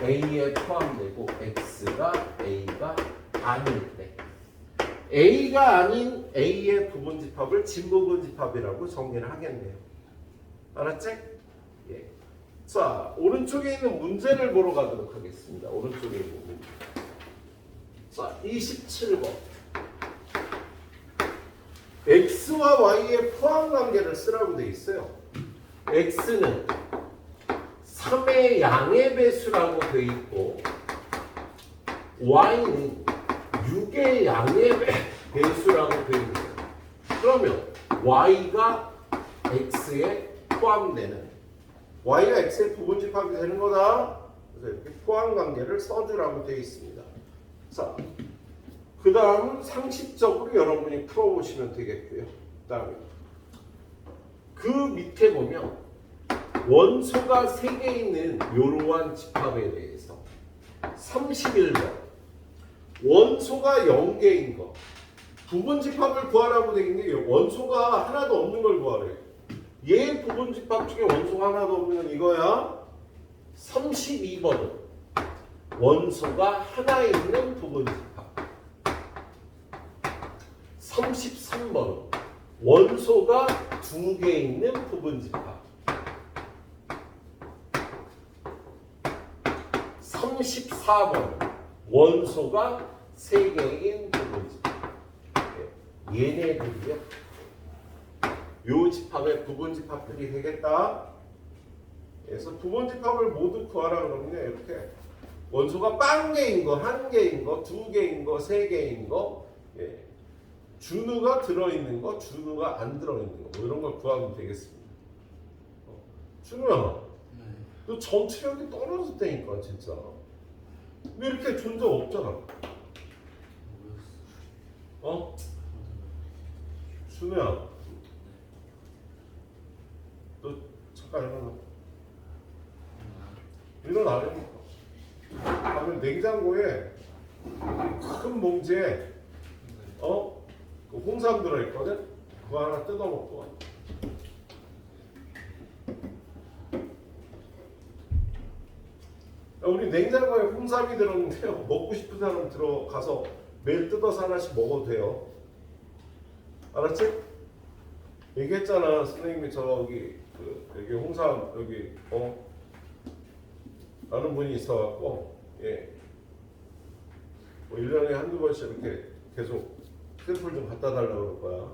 A에 포함되고 X가 A가 아닐 때, A가 아닌 A의 부분 집합을 진부분 집합이라고 정리를 하겠네요. 알았지? 예. 자, 오른쪽에 있는 문제를 보러 가도록 하겠습니다. 오른쪽에 있는 문제. 자, 27번. X와 Y의 포함 관계를 쓰라고 되어 있어요. X는 3의 양의 배수라고 되어 있고, Y는 6의 양의 배수라고 되어 있어요. 그러면 Y가 X에 포함되는, Y가 X의 부분 집합이 되는 거다. 그래서 이렇게 포함 관계를 써주라고 되어 있습니다. 자, 그 다음은 상식적으로 여러분이 풀어보시면 되겠고요. 그 다음에 그 밑에 보면 원소가 3개 있는 이러한 집합에 대해서 31번 원소가 0개인 거 부분 집합을 구하라고 되어 있는데 원소가 하나도 없는 걸 구하래요. 얘 부분 집합 중에 원소가 하나도 없는 건 이거야. 32번은 원소가 하나 있는 부분집합. 33번은 원소가 2개 있는 부분집합. 34번은 원소가 3개인 부분집합. 얘네들이요. 요 집합의 부분집합들이 되겠다. 그래서 부분집합을 모두 구하라 그러면 이렇게 원소가 빵개인 거, 1개인 거, 2개인 거, 3개인 거, 예. 준우가 들어있는 거, 준우가 안 들어있는 거, 뭐 이런 걸 구하면 되겠습니다. 준우야, 네. 너 전체력이 떨어졌다니까 진짜. 왜 이렇게 존재 없잖아. 어? 준우야, 너 잠깐 일어나려니까. 그러면 냉장고에 큰 봉지에 그 홍삼 들어있거든? 그거 하나 뜯어먹고 와. 야, 우리 냉장고에 홍삼이 들었는데요. 먹고 싶은 사람 들어가서 매일 뜯어서 하나씩 먹어도 돼요. 알았지? 얘기했잖아. 선생님이 저기 여기 홍삼 여기 아는 분이 있어갖고 뭐 1년에 한두 번씩 이렇게 계속 샘플 좀 갖다 달라고 그럴 거야.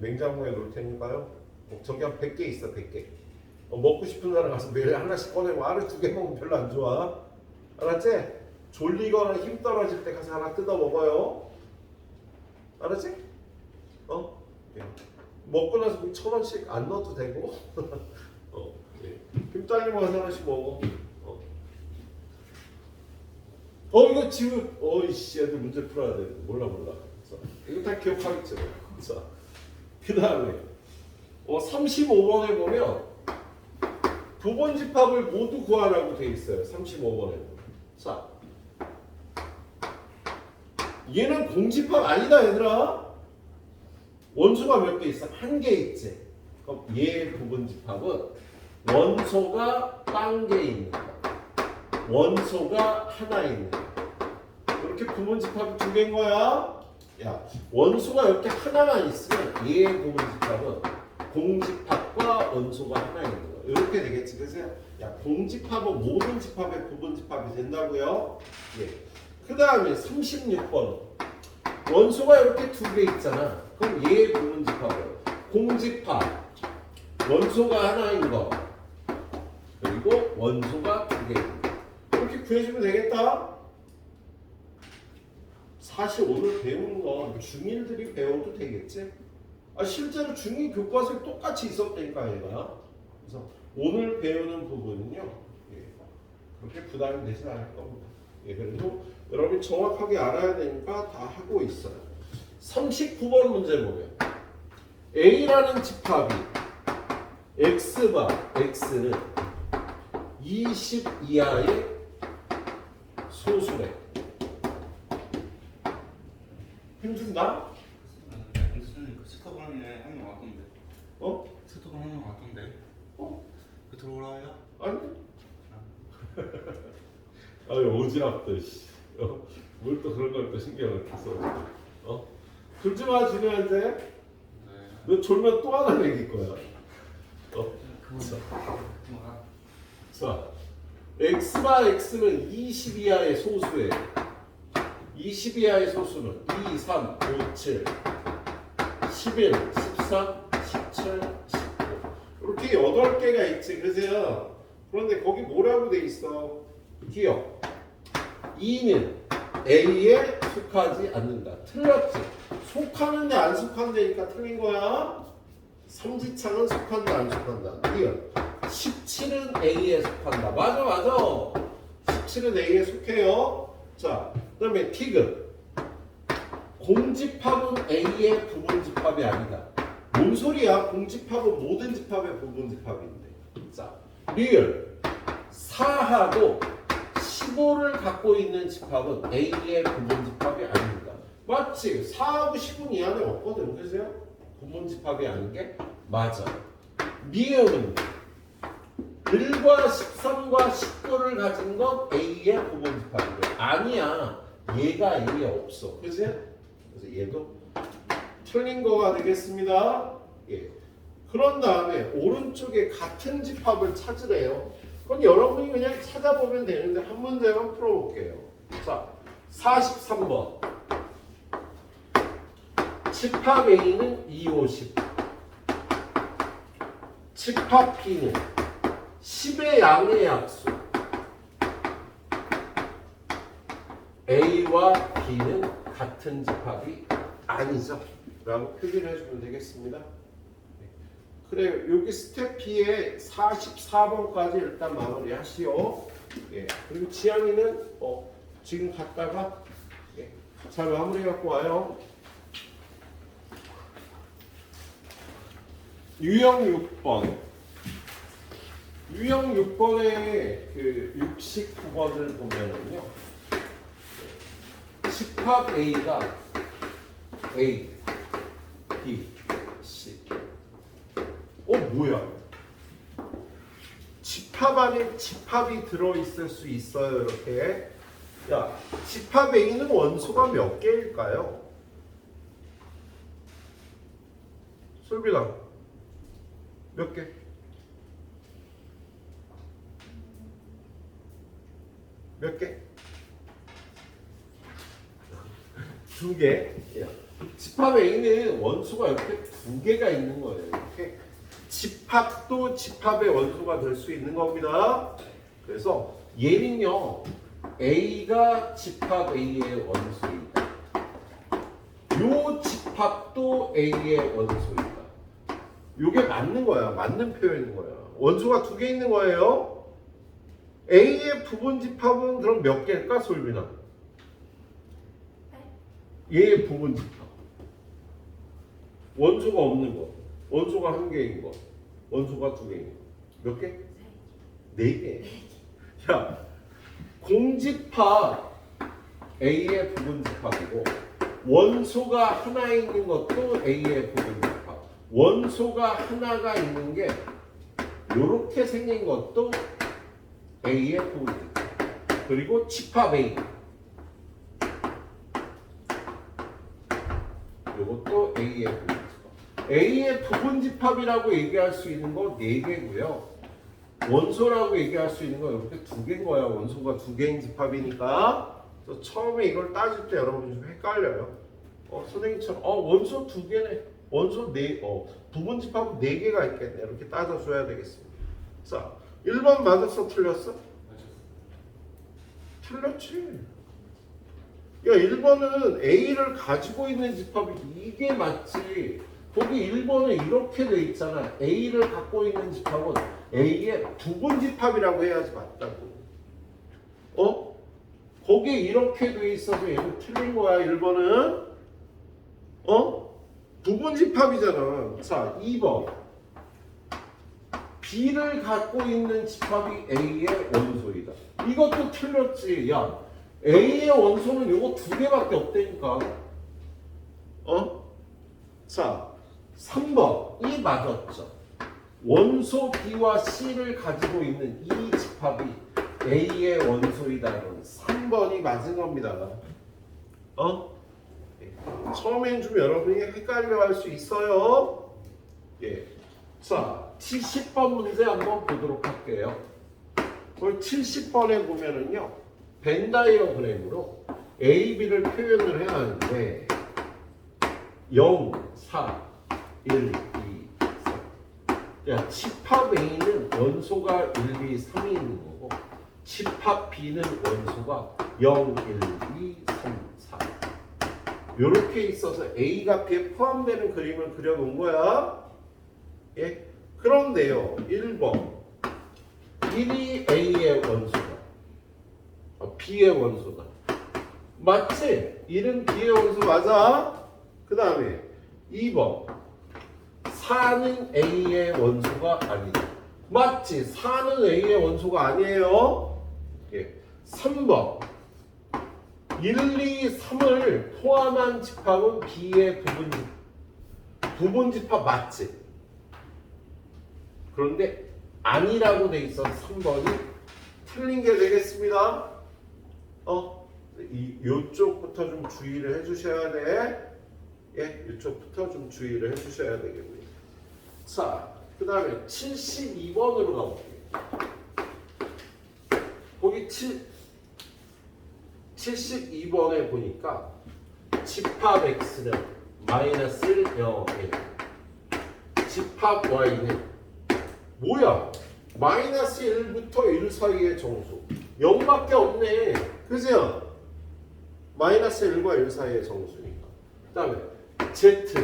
냉장고에 놓을 테니까요. 저기 한 100개 있어. 100개. 먹고 싶은 사람 가서 매일 하나씩 꺼내고 하루에 2개 먹으면 별로 안 좋아. 알았지? 졸리거나 힘 떨어질 때 가서 하나 뜯어 먹어요. 알았지? 예. 먹고 나서 1,000원씩 안 넣어도 되고 예. 힘 딸리면 가서 하나씩 먹어. 이거 지금 어이씨 애들 문제 풀어야 돼. 몰라. 자, 이거 다 기억하겠죠. 자, 그 다음에 35번에 보면 부분집합을 모두 구하라고 돼 있어요. 35번에. 자, 얘는 공집합 아니다 얘들아. 원소가 몇 개 있어? 1개 있지. 그럼 얘 부분집합은 원소가 1개 있는 거, 원소가 하나 있는 거. 이렇게 부분집합이 2개인 거야. 야, 원소가 이렇게 하나만 있으면 얘 부분집합은 공집합과 원소가 하나 있는 거. 이렇게 되겠지. 그래서 야, 공집합은 모든 집합의 부분집합이 된다고요. 예. 그 다음에 36번 원소가 이렇게 2개 있잖아. 그럼 얘 부분집합은 공집합, 원소가 하나인 거, 그리고 원소가 2개 있는 거. 이렇게 구해주면 되겠다. 사실 오늘 배우는 건 중1들이 배워도 되겠지? 실제로 중2 교과서에 똑같이 있었다니까 얘가. 그래서 오늘 배우는 부분은요, 그렇게 부담이 되진 않을 겁니다. 그래도 여러분이 정확하게 알아야 되니까 다 하고 있어요. 39번 문제 보면 A라는 집합이 X바 X는 20 이하의 소수래. 힘준다? 무슨 그 스토브런에 한명 왔던데. 스토브런 한명 왔던데. 그 들어오라요? 아니. 아유 오지랖도 씨. 뭘 또 그런 걸 또 신경을 써서. 졸지 마 준우한테. 네. 너 졸면 또 하나 먹일 거야. 자, X바 X는 20 이하의 소수예요. 20 이하의 소수는 2, 3, 5, 7, 11, 13, 17, 19 이렇게 8개가 있지. 그래서요. 그런데 거기 뭐라고 돼 있어? 기억. 2는 A에 속하지 않는다. 틀렸지. 속하는데 안 속한다니까 틀린 거야. 삼지창은 속한다 안 속한다. 리얼. 17은 A에 속한다. 맞아. 17은 A에 속해요. 자, 그 다음에 티그. 공집합은 A의 부분집합이 아니다. 뭔 소리야? 공집합은 모든 집합의 부분집합인데. 자, 리얼. 4하고 15를 갖고 있는 집합은 A의 부분집합이 아닙니다. 맞지? 4하고 10은 이 안에 없거든. 그래서요? 부분집합이 아닌 게 맞아. 미음은 1과 13과 19를 가진 건 A의 부분집합이고 아니야. 얘가 A에 없어. 그치? 그래서 얘도 틀린 거가 되겠습니다. 예. 그런 다음에 오른쪽에 같은 집합을 찾으래요. 그건 여러분이 그냥 찾아보면 되는데 한 문제만 풀어볼게요. 자, 43번. 집합 A는 2, 5, 10. 집합 B는 10의 양의 약수. A와 B는 같은 집합이 아니죠. 라고 표기를 해주면 되겠습니다. 그래, 여기 스텝 B에 44번까지 일단 마무리 하시오. 예. 그리고 지향이는 지금 갔다가 잘 마무리 갖고 와요. 유형 6번. 유형 6번의 그 69번을 보면은요. 집합 A가 A, B, C. 뭐야? 집합 안에 집합이 들어있을 수 있어요, 이렇게. 야, 집합 A는 원소가 몇 개일까요? 솔비가 몇 개? 몇 개? 2개. 야, 집합 A는 원소가 이렇게 2개가 있는 거예요. 이렇게. 집합도 집합의 원소가 될 수 있는 겁니다. 그래서 얘는요, A가 집합 A의 원소이다. 요 집합도 A의 원소이다. 요게 맞는 거야. 맞는 표현인 거야. 원소가 2개 있는 거예요. A의 부분 집합은 그럼 몇 개일까, 솔빈아? 얘의 부분 집합. 원소가 없는 거. 원소가 1개인 거. 원소가 2개인 거. 몇 개? 4개. 야, 공집합 A의 부분집합이고 원소가 하나 있는 것도 A의 부분집합. 원소가 하나가 있는 게 이렇게 생긴 것도 A의 부분집합. 그리고 집합 A. 이것도 A의 부분집합. A의 부분집합이라고 얘기할 수 있는 거 4개고요. 원소라고 얘기할 수 있는 거 이렇게 2개인 거야. 원소가 2개인 집합이니까. 그래서 처음에 이걸 따질 때 여러분이 좀 헷갈려요. 선생님처럼 원소 2개네. 원소 4, 부분집합은 4개가 있겠네. 이렇게 따져줘야 되겠습니다. 자, 1번 맞았어? 틀렸어? 틀렸지. 야, 1번은 A를 가지고 있는 집합이 이게 맞지. 거기 1번은 이렇게 돼 있잖아. A를 갖고 있는 집합은 A의 부분집합이라고 해야지 맞다고. 거기 이렇게 돼 있어서 얘는 틀린 거야. 1번은 부분집합이잖아. 자, 2번 B를 갖고 있는 집합이 A의 원소이다. 이것도 틀렸지. 야, A의 원소는 요거 2개밖에 없다니까. 자, 3번 이 맞았죠. 원소 B와 C를 가지고 있는 이 집합이 A의 원소이다는 3번이 맞은 겁니다. 처음엔 좀 여러분이 헷갈려 할 수 있어요. 예. 자, 70번 문제 한번 보도록 할게요. 70번에 보면은요, 벤 다이어그램으로 A, B를 표현을 해야 하는데 0, 4, 1, 2, 3. 야, 집합 A는 원소가 1, 2, 3이 있는 거고 집합 B는 원소가 0, 1, 2, 3, 4. 요렇게 있어서 A가 B에 포함되는 그림을 그려놓은 거야. 예? 그런데요, 1번 1이 A의 원소다. B의 원소다. 맞지? 1은 B의 원소 맞아? 그 다음에 2번 4는 A의 원소가 아니다. 맞지? 4는 A의 원소가 아니에요. 예. 3번 1, 2, 3을 포함한 집합은 B의 부분집합 맞지? 그런데 아니라고 돼 있어서 3번이 틀린 게 되겠습니다. 요쪽부터 좀 주의를 해주셔야 돼. 예, 이쪽부터 좀 주의를 해주셔야 되겠네요. 자, 그 다음에 72번으로 가볼게요. 거기 72번에 보니까 집합 x는 마이너스 1, 0, 1. 집합 y는 뭐야? 마이너스 1부터 1 사이의 정수. 0밖에 없네. 그죠? 마이너스 1과 1 사이의 정수니까. 그 다음에 z.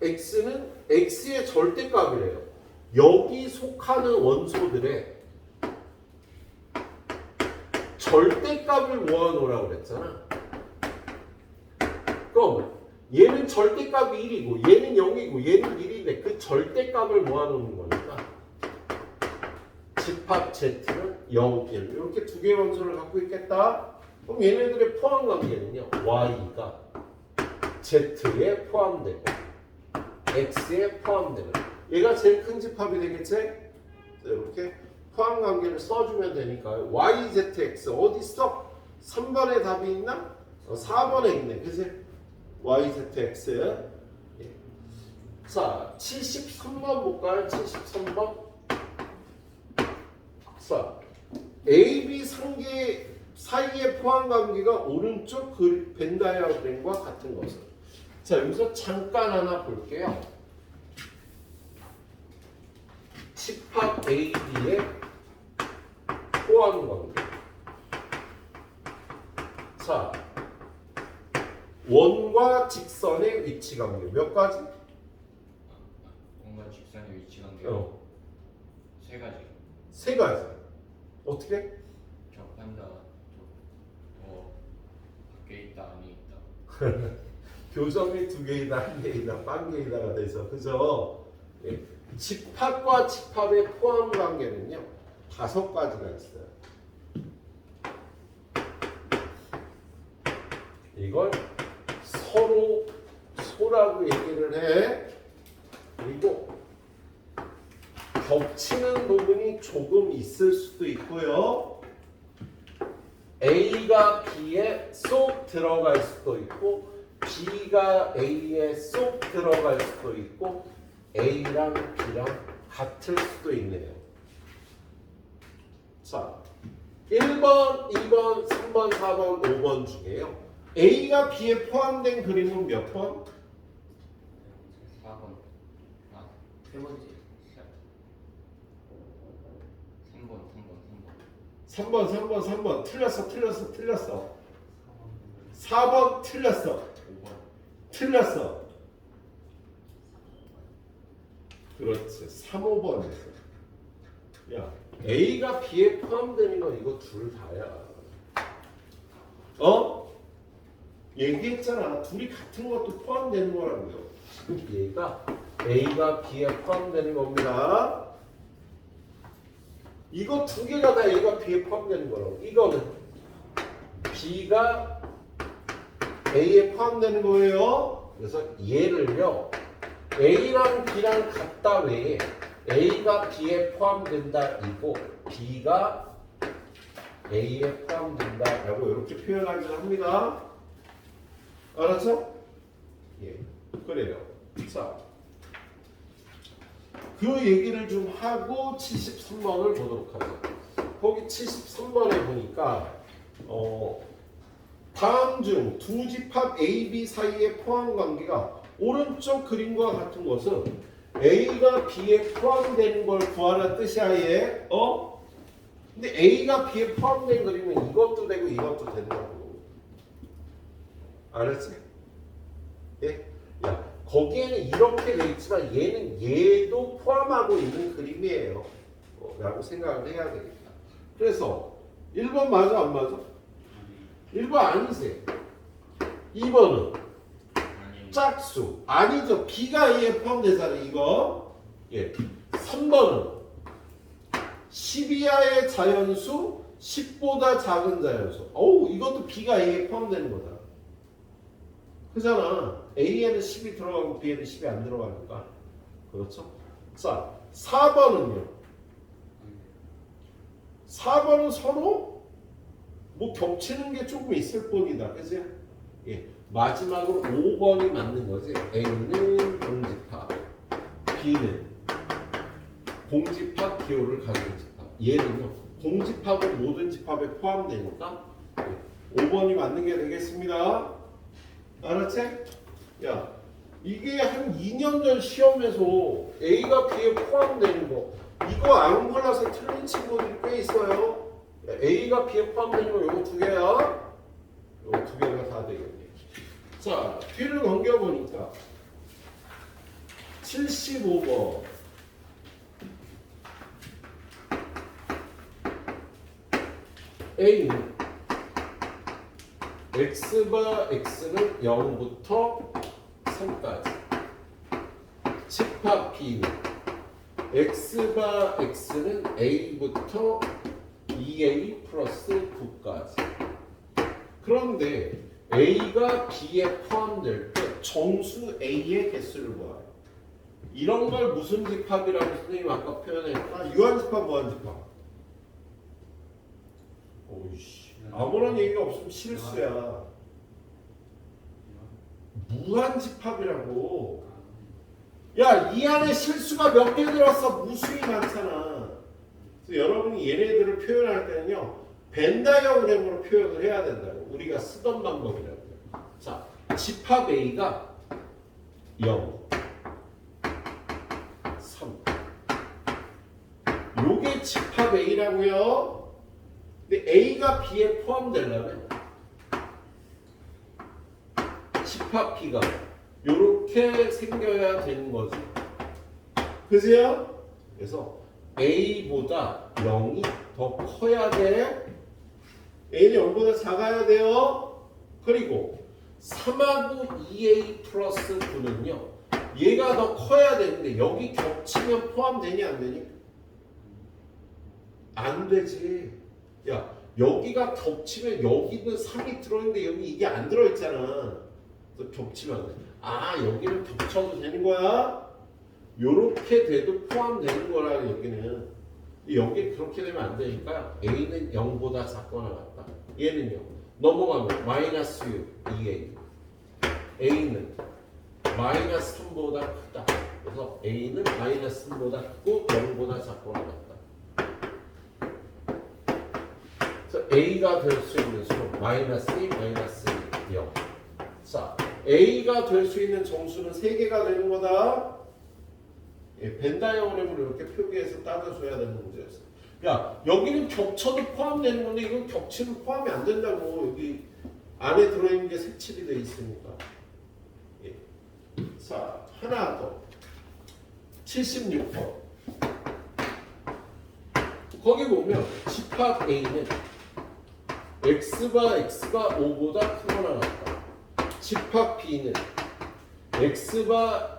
x는 x의 절대값이래요. 여기 속하는 원소들의 절대값을 모아놓으라고 그랬잖아. 그럼 얘는 절대값이 1이고 얘는 0이고 얘는 1인데 그 절대값을 mo아놓는 거니까 집합 Z는 0, 1 이렇게 두 개의 원소를 갖고 있겠다. 그럼 얘네들의 포함 관계는요. Y가 Z에 포함되고 X에 포함되는 얘가 제일 큰 집합이 되겠지? 이렇게 포함 관계를 써주면 되니까 YZX 어디 있어? 3번에 답이 있나? 4번에 있네. 그치? YZX. 예. 자, 73번 볼까요? 73번. 자, AB 상계 사이의 포함 관계가 오른쪽 벤 다이어그램과 같은 것을. 자, 여기서 잠깐 하나 볼게요. 집합 AB의 포함 관계. 자, 원과 직선의 위치 관계 몇 가지? 원과 직선의 위치 관계 세 가지. 세 가지. 어떻게? 접한다. 밖에 있다, 안에 있다. 교점이 두 개이다, 한 개이다, 반 개이다가 돼서 그죠? 예. 집합과 집합의 포함 관계는요 5가지가 있어요. 이걸 서로 소라고 얘기를 해. 그리고 겹치는 부분이 조금 있을 수도 있고요. A가 B에 쏙 들어갈 수도 있고 B가 A에 쏙 들어갈 수도 있고 A랑 B랑 같을 수도 있네요. 자, 1번, 2번, 3번, 4번, 5번 중에요. A가 B에 포함된 그림은 몇 번? 4번. 세 번째. 3번. 틀렸어. 4번 틀렸어. 5번. 틀렸어. 그렇지. 3, 5번에서. 야, A가 B에 포함되는 건 이거 둘 다야. 얘기했잖아. 둘이 같은 것도 포함되는 거라고요. 지금 얘가 A가 B에 포함되는 겁니다. 이거 두 개가 다 A가 B에 포함되는 거라고. 이거는 B가 A에 포함되는 거예요. 그래서 얘를요. A랑 B랑 같다 외에 A가 B에 포함된다 이고 B가 A에 포함된다 라고 이렇게 표현하기를 합니다. 알았죠? 예, 그래요. 자, 그 얘기를 좀 하고 73번을 보도록 하죠. 거기 73번에 보니까 다음 중 두 집합 A, B 사이의 포함 관계가 오른쪽 그림과 같은 것은 A가 B에 포함되는 걸 구하라 뜻이야 얘. 근데 A가 B에 포함된 그림은 이것도 되고 이것도 된다고. 알았지? 예? 야, 거기에는 이렇게 돼 있지만 얘는 얘도 포함하고 있는 그림이에요. 라고 생각을 해야 되겠다. 그래서 1번 맞아 안 맞아? 1번 아니세요. 2번은 짝수. 아니죠. B가 A에 포함되잖아요. 이거. 예. 3번은 10 이하의 자연수, 10보다 작은 자연수. 이것도 B가 A에 포함되는 거다. 그잖아. A에는 10이 들어가고 B에는 10이 안 들어가니까. 그렇죠? 자, 4번은요. 4번은 서로 뭐 겹치는 게 조금 있을 뿐이다. 그죠? 예. 마지막으로 5번이 맞는 거지. A는 공집합, B는 공집합, 기호를 가진 집합. 얘는요. 공집합은 모든 집합에 포함되니까 5번이 맞는 게 되겠습니다. 알았지? 야, 이게 한 2년 전 시험에서 A가 B에 포함되는 거 이거 안 골라서 틀린 친구들이 꽤 있어요. A가 B에 포함되는 거 요거 두 개야. 요거 두 개가 다 되겠네. 자, 뒤를 넘겨보니까 75번 A는 X바 X는 0부터 3까지 집합 B는 X바 X는 A부터 2A 플러스 9까지. 그런데 A가 B에 포함될 때 정수 A의 개수를 모아요. 이런 걸 무슨 집합이라고 선생님 아까 표현했나? 유한집합, 무한집합. 오이씨, 아무런 얘기가 없으면 실수야. 무한집합이라고. 야, 이 안에 실수가 몇 개 들어왔어? 무수히 많잖아. 그래서 여러분이 얘네들을 표현할 때는요, 벤 다이어그램으로 표현을 해야 된다고. 우리가 쓰던 방법이라고요. 자, 집합 A가 0, 3. 요게 집합 A라고요. 근데 A가 B에 포함되려면 집합 B가 요렇게 생겨야 되는 거지. 그죠? 그래서 A보다 0이 더 커야 돼. A는 0보다 작아야 돼요. 그리고 3하고 2A 플러스 9는요. 얘가 더 커야 되는데 여기 겹치면 포함되니 안 되니? 안 되지. 야, 여기가 겹치면 여기는 3이 들어있는데 여기 이게 안 들어있잖아. 그래서 겹치면 안 돼. 아, 여기는 겹쳐도 되는 거야? 요렇게 돼도 포함되는 거라 여기는. 여기 그렇게 되면 안 되니까 A는 0보다 작거나 같다. 얘는요. 넘어가면 마이너스 6, 2A. A는 마이너스 3보다 크다. 그래서 A는 마이너스 3보다 크고 0보다 작거나 같다. 그래서 A가 될 수 있는 수 마이너스 2, 마이너스 0. 자, A가 될 수 있는 정수는 3개가 되는 거다. 예, 벤 다이어그램으로 이렇게 표기해서 따져줘야 되는 문제였어. 야, 여기는 겹쳐도 포함되는 건데 이건 겹치면 포함이 안 된다고. 여기 안에 들어있는 게 색칠이 돼 있으니까. 예. 자, 하나 더. 76번. 거기 보면 집합 A는 X가 5보다 크거나 같다. 집합 B는 X바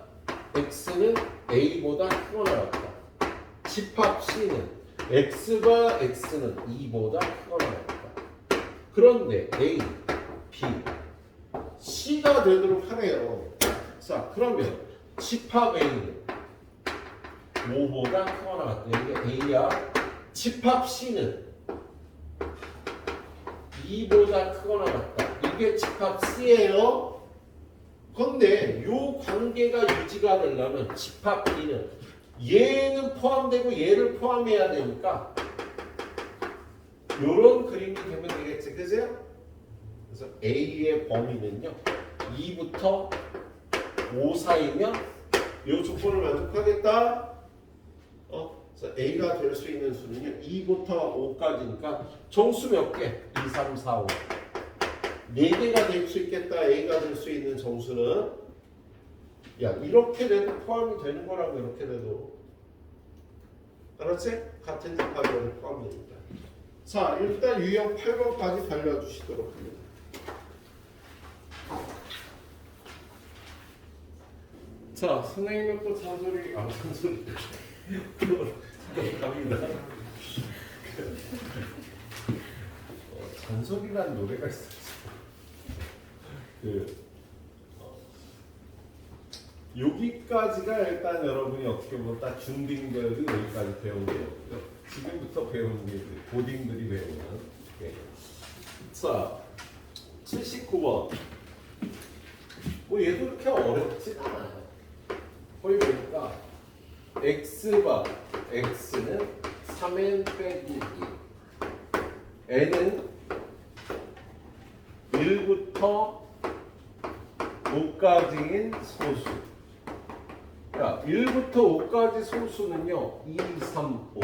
X는 A보다 크거나 같다. 집합 C는 X바 X는 2보다 크거나 같다. 그런데 A, B, C가 되도록 하네요. 자, 그러면 집합 A는 5보다 크거나 같다. 이게 A야. 집합 C는 2보다 크거나 같다. 이게 집합 C예요. 근데 요 관계가 유지가 되려면 집합 B는 얘는 포함되고 얘를 포함해야 되니까 요런 그림이 되면 되겠지. 그죠? 그래서 A의 범위는요 2부터 5 사이면 요 조건을 만족하겠다. 그래서 A가 될 수 있는 수는요 2부터 5까지니까 정수 몇 개? 2, 3, 4, 5 4개가 될 수 있겠다. A가 될 수 있는 정수는 야, 이렇게 돼도 포함이 되는 거라고. 이렇게 돼도 알았지? 같은 집합으로 포함되니까. 자, 일단 유형 8번까지 달려주시도록 합니다. 자, 선생님은 또 잔소리 갑니다. 잔소리라는 노래가 있어요. 여기까지가 일단 여러분이 어떻게 보면 딱 중딩들이 여기까지 배운 거예요. 지금부터 배우는 게 고딩들이 배우는. 예. 자, 79번. 뭐 얘도 그렇게 어렵진 않아요. 거기 보니까 x바 x는 3n 빼기 2 n은 1부터 5까지인 소수. 야, 1부터 5까지 소수는요 2, 3, 5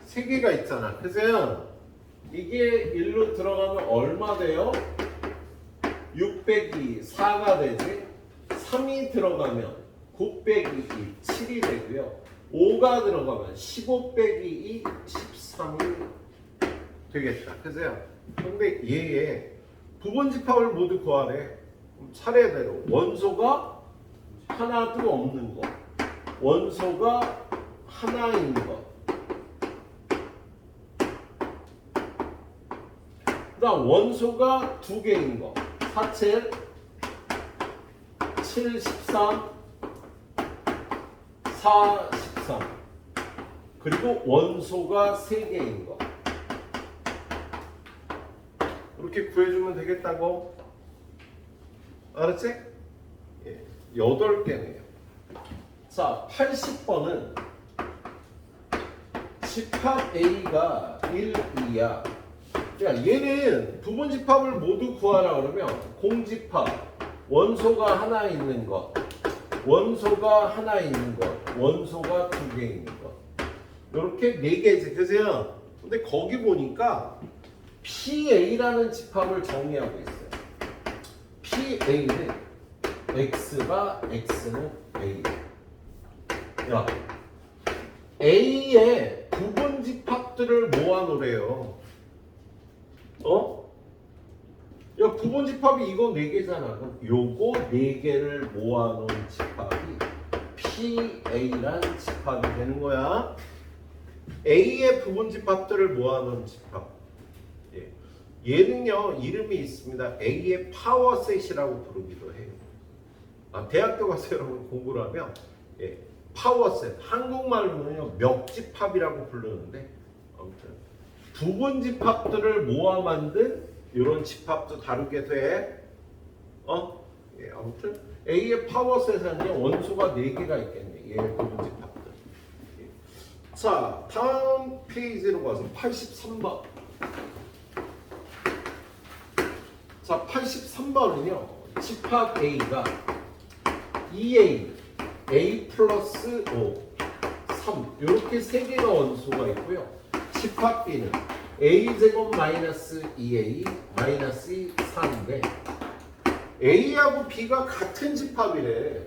세 개가 있잖아. 그래서 이게 1로 들어가면 얼마 돼요? 6 빼기 4가 되지. 3이 들어가면 9 빼기 2 7이 되고요. 5가 들어가면 15 빼기 2 13이 되겠다. 그죠? 근데 얘의 부분집합을 모두 구하래. 차례대로 원소가 하나도 없는 거, 원소가 하나인 거, 그다음 원소가 두 개인 거, 4, 7, 7, 13, 4, 13, 그리고 원소가 세 개인 거. 이렇게 구해주면 되겠다고. 알았지? 예, 8개네요. 자, 80번은 집합 A가 1, 2야. 자, 얘는 부분집합을 모두 구하라 그러면 공집합, 원소가 하나 있는 것, 원소가 하나 있는 것, 원소가 두 개 있는 것. 이렇게 4개지. 그죠? 근데 거기 보니까 PA라는 집합을 정리하고 있어요. PA는 X가 X는 A. 야, A의 부분집합들을 모아놓으래요. 야, 부분집합이 이거 4개잖아. 그럼 요거 4개를 모아놓은 집합이 PA란 집합이 되는 거야. A의 부분집합들을 모아놓은 집합. 예. 얘는요 이름이 있습니다. A의 파워셋이라고 부르기도 해요. 대학교 가서 여러분 공부를 하면 예, 파워셋, 한국말로는요 멱집합이라고 부르는데 아무튼 부분집합들을 모아 만든 이런 집합도 다루게 돼. 예, 아무튼 A의 파워셋은요 원소가 4개가 있겠네. 얘의 부분집합들. 예. 자, 다음 페이지로 가서 83번. 자, 83번은요 집합 A가 2A, A 플러스 5, 3 이렇게 3개가 원소가 있고요. 집합 B는 A제곱 마이너스 2A 마이너스 4인데 A하고 B가 같은 집합이래.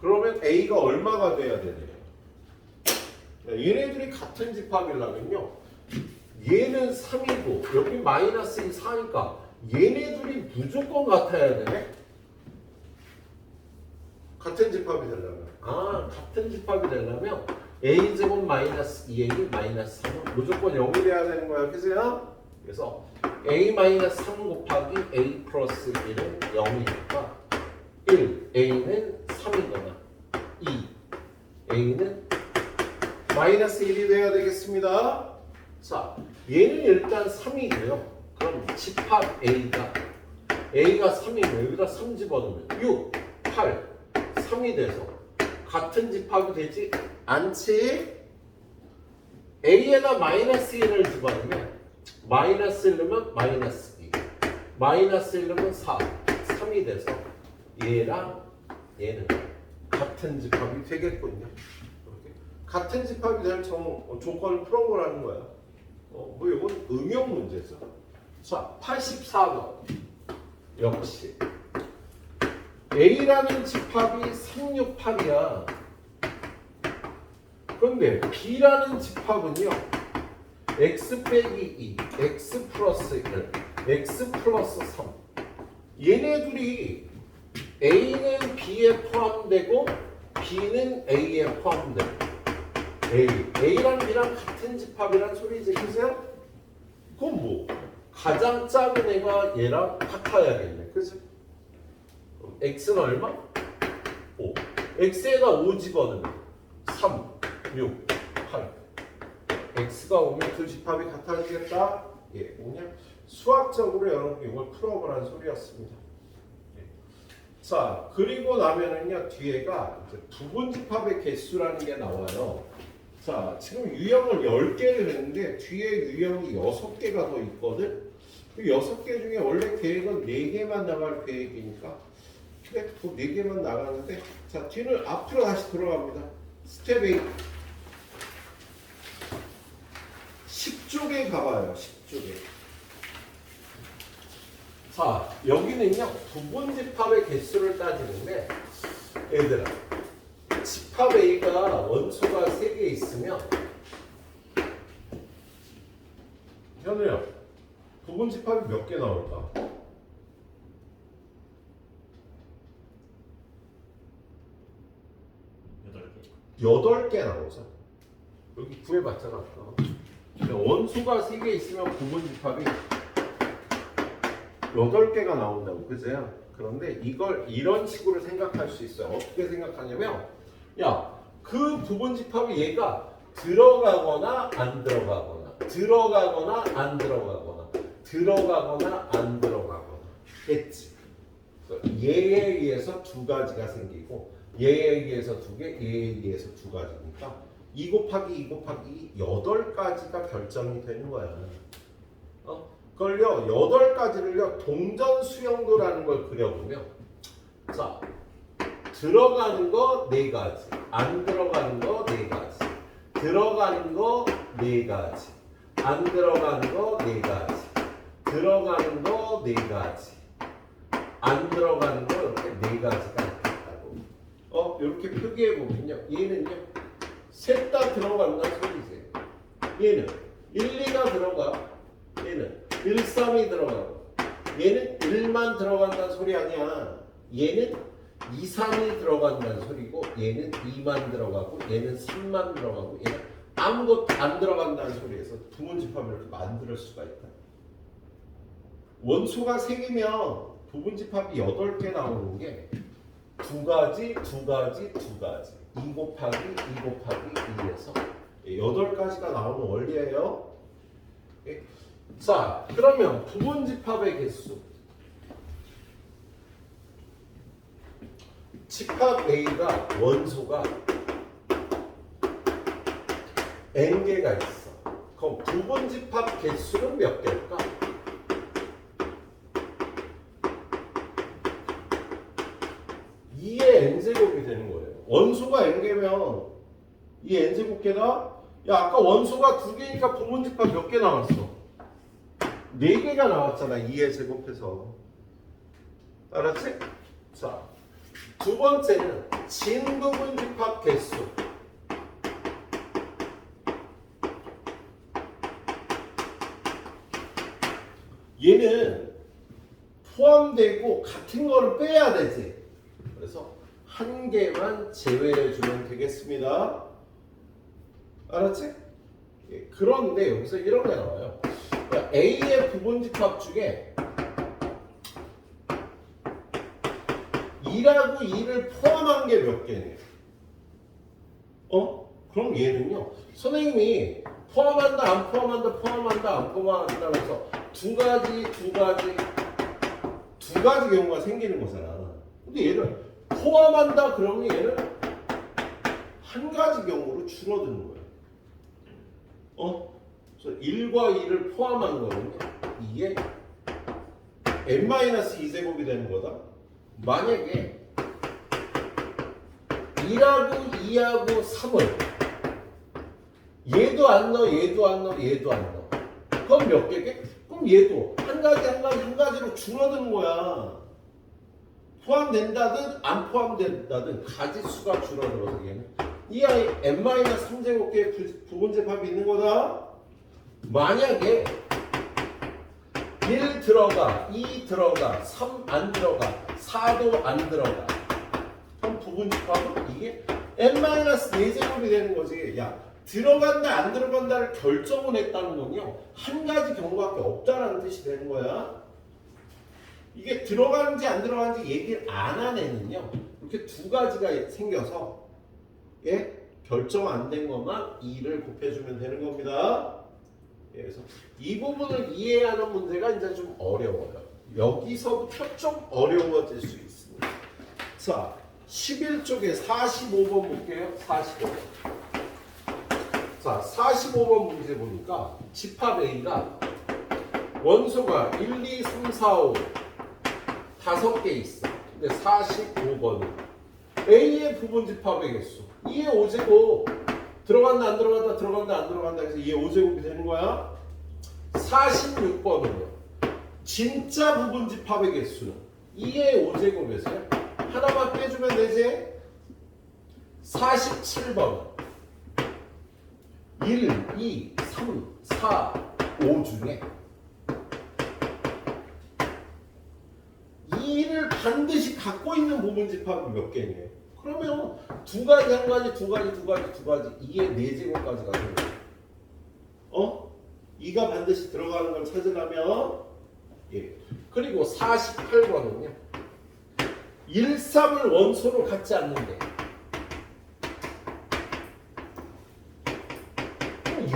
그러면 A가 얼마가 돼야 되냐? 얘네들이 같은 집합이라면요 얘는 3이고 여기 마이너스 2, 4니까 얘네들이 무조건 같아야 되네? 같은 집합이 되려면 같은 집합이 되려면 A제곱 마이너스 2A 마이너스 3은 무조건 0이 돼야 되는 거야. 그죠? 그래서 A 마이너스 3 곱하기 A 플러스 1은 0이니까 1, A는 3이거나 2, A는 마이너스 1이 돼야 되겠습니다. 자, 얘는 일단 3이고요. 그럼 집합 A가 3이면 여기다 3 집어넣으면 6, 8, 3이 돼서 같은 집합이 되지 않지? A에다 마이너스 1을 집어넣으면 마이너스 1 넣으면 마이너스 2, 마이너스 1 넣으면 4, 3이 돼서 얘랑 얘는 같은 집합이 되겠군요. 이렇게. 같은 집합이 될 조건을 풀어보라는 거야. 뭐 이건 응용 문제죠. 자, 84번 역시 A라는 집합이 3, 6, 8이야. 그런데 B라는 집합은요 X 빼기 2, X 플러스 1, X 플러스 3 얘네들이 A는 B에 포함되고 B는 A에 포함되고 A랑 B랑 같은 집합이란 소리지. 그죠? 그럼 뭐 가장 작은 애가 얘랑 같아야겠네. 그죠? x는 얼마? 5. x에다 5 집어넣으면 3, 6, 8. x가 오면 두 집합이 같아지겠다. 예, 뭐냐? 수학적으로 여러분 이걸 풀어보라는 소리였습니다. 예. 자, 그리고 나면은요 뒤에가 이제 부분집합의 개수라는 게 나와요. 자, 지금 유형을 10개를 했는데 뒤에 유형이 6개가 더 있거든. 그 6개 중에 원래 계획은 4개만 나갈 계획이니까 그래, 그 4개만 나가는데 자, 뒤는 앞으로 다시 돌아갑니다. 스텝 A 10쪽에 가봐요. 10쪽에. 자, 여기는요 부분집합의 개수를 따지는데 얘들아 집합 A가 원소가 3개 있으면 현우야 부분집합이 몇 개 나올까? 8개 나오죠. 여기 구해봤잖아. 원소가 3개 있으면 부분집합이 8개가 나온다고, 그제요? 그런데 이걸 이런 식으로 생각할 수 있어요. 어떻게 생각하냐면, 야, 그 부분집합이 얘가 들어가거나 안 들어가거나, 들어가거나 안 들어가거나, 들어가거나 안 들어가거나 했지. 얘에 의해서 두 가지가 생기고, 얘에 의해서 두 개, 얘에 의해서 두 가지니까 2 곱하기 2 곱하기 8가지가 결정이 되는 거야. 그걸요 8가지를요 동전 수용도라는 걸 그려보면 자 들어가는 거 4가지, 안 들어가는 거 4가지, 들어가는 거 4가지, 안 들어가는 거 4가지, 들어가는 거 4가지, 안 들어가는 거 이렇게 4가지가 있다고. 이렇게 표기해 보면요 얘는요 셋 다 들어간다는 소리지. 얘는 1, 2가 들어가. 얘는 1, 3이 들어가고. 얘는 1만 들어간다는 소리 아니야. 얘는 2, 3이 들어간다는 소리고 얘는 2만 들어가고 얘는 3만 들어가고 얘는 아무것도 안 들어간다는 소리에서 부분집합을 이렇게 만들 수가 있다. 원소가 3개면 부분집합이 8개 나오는 게 2가지, 2가지, 2가지 2 곱하기 2 곱하기 2에서 8가지가 나오는 원리예요. 자, 그러면 부분집합의 개수 집합 A가 원소가 n개가 있어. 그럼 부분집합 개수는 몇 개일까? 2의 n제곱이 되는 거예요. 원소가 n개면 이 n제곱개가 야 아까 원소가 2개니까 부분집합 몇 개 나왔어? 4개가 나왔잖아. 2의 제곱해서. 알았지? 자, 두 번째는 진부분집합 개수. 얘는 포함되고 같은 거를 빼야 되지. 그래서 한 개만 제외해 주면 되겠습니다. 알았지? 예, 그런데 여기서 이런 게 나와요. 그러니까 A의 부분집합 중에 2라고 2를 포함한 게 몇 개네요. 그럼 얘는요. 선생님이 포함한다, 안 포함한다, 포함한다, 안 포함한다 해서 두 가지 경우가 생기는 거잖아. 근데 얘는 포함한다 그러면 얘는 한 가지 경우로 줄어드는 거예요. 그래서 1과 2를 포함한 거는요. 이게 n-2제곱이 되는 거다. 만약에 1하고 2하고 3을 얘도 안 넣어, 얘도 안 넣어, 얘도 안 넣어. 그럼 몇 개게? 그럼 얘도 한 가지로 줄어드는 거야. 포함된다든 안 포함된다든 가지수가 줄어들어서 얘는 이 아이 n-3제곱계의 부분집합이 있는 거다. 만약에 1 들어가, 2 들어가, 3 안 들어가, 4도 안 들어가. 그럼 부분집합은 이게 n-4제곱이 되는 거지. 야, 들어간다 안 들어간다를 결정을 했다는 건요 한 가지 경우밖에 없다라는 뜻이 되는 거야. 이게 들어가는지 안 들어가는지 얘기를 안 한 애는요. 이렇게 두 가지가 생겨서 결정 안 된 것만 2를 곱해주면 되는 겁니다. 그래서 이 부분을 이해하는 문제가 이제 좀 어려워요. 여기서부터 좀 어려워질 수 있습니다. 자, 11쪽에 45번 볼게요. 45번. 자, 45번 문제 보니까 집합 A가 원소가 1, 2, 3, 4, 5 5개 있어. 근데 45번은 A의 부분 집합의 개수 2의 5제곱 들어간다 안 들어간다 들어간다 안 들어간다 해서 2의 5제곱이 되는 거야. 46번은요. 진짜 부분 집합의 개수는 2의 5제곱에서요. 하나만 빼주면 되지. 47번은 1, 2, 3, 4, 5 중에 2를 반드시 갖고 있는 부분 집합이 몇 개냐? 그러면 두 가지, 한 가지, 두 가지, 두 가지, 두 가지 2의 4제곱까지 가는 거야. 2가 반드시 들어가는 걸 찾으려면 그리고 48번은요. 1, 3을 원소로 갖지 않는데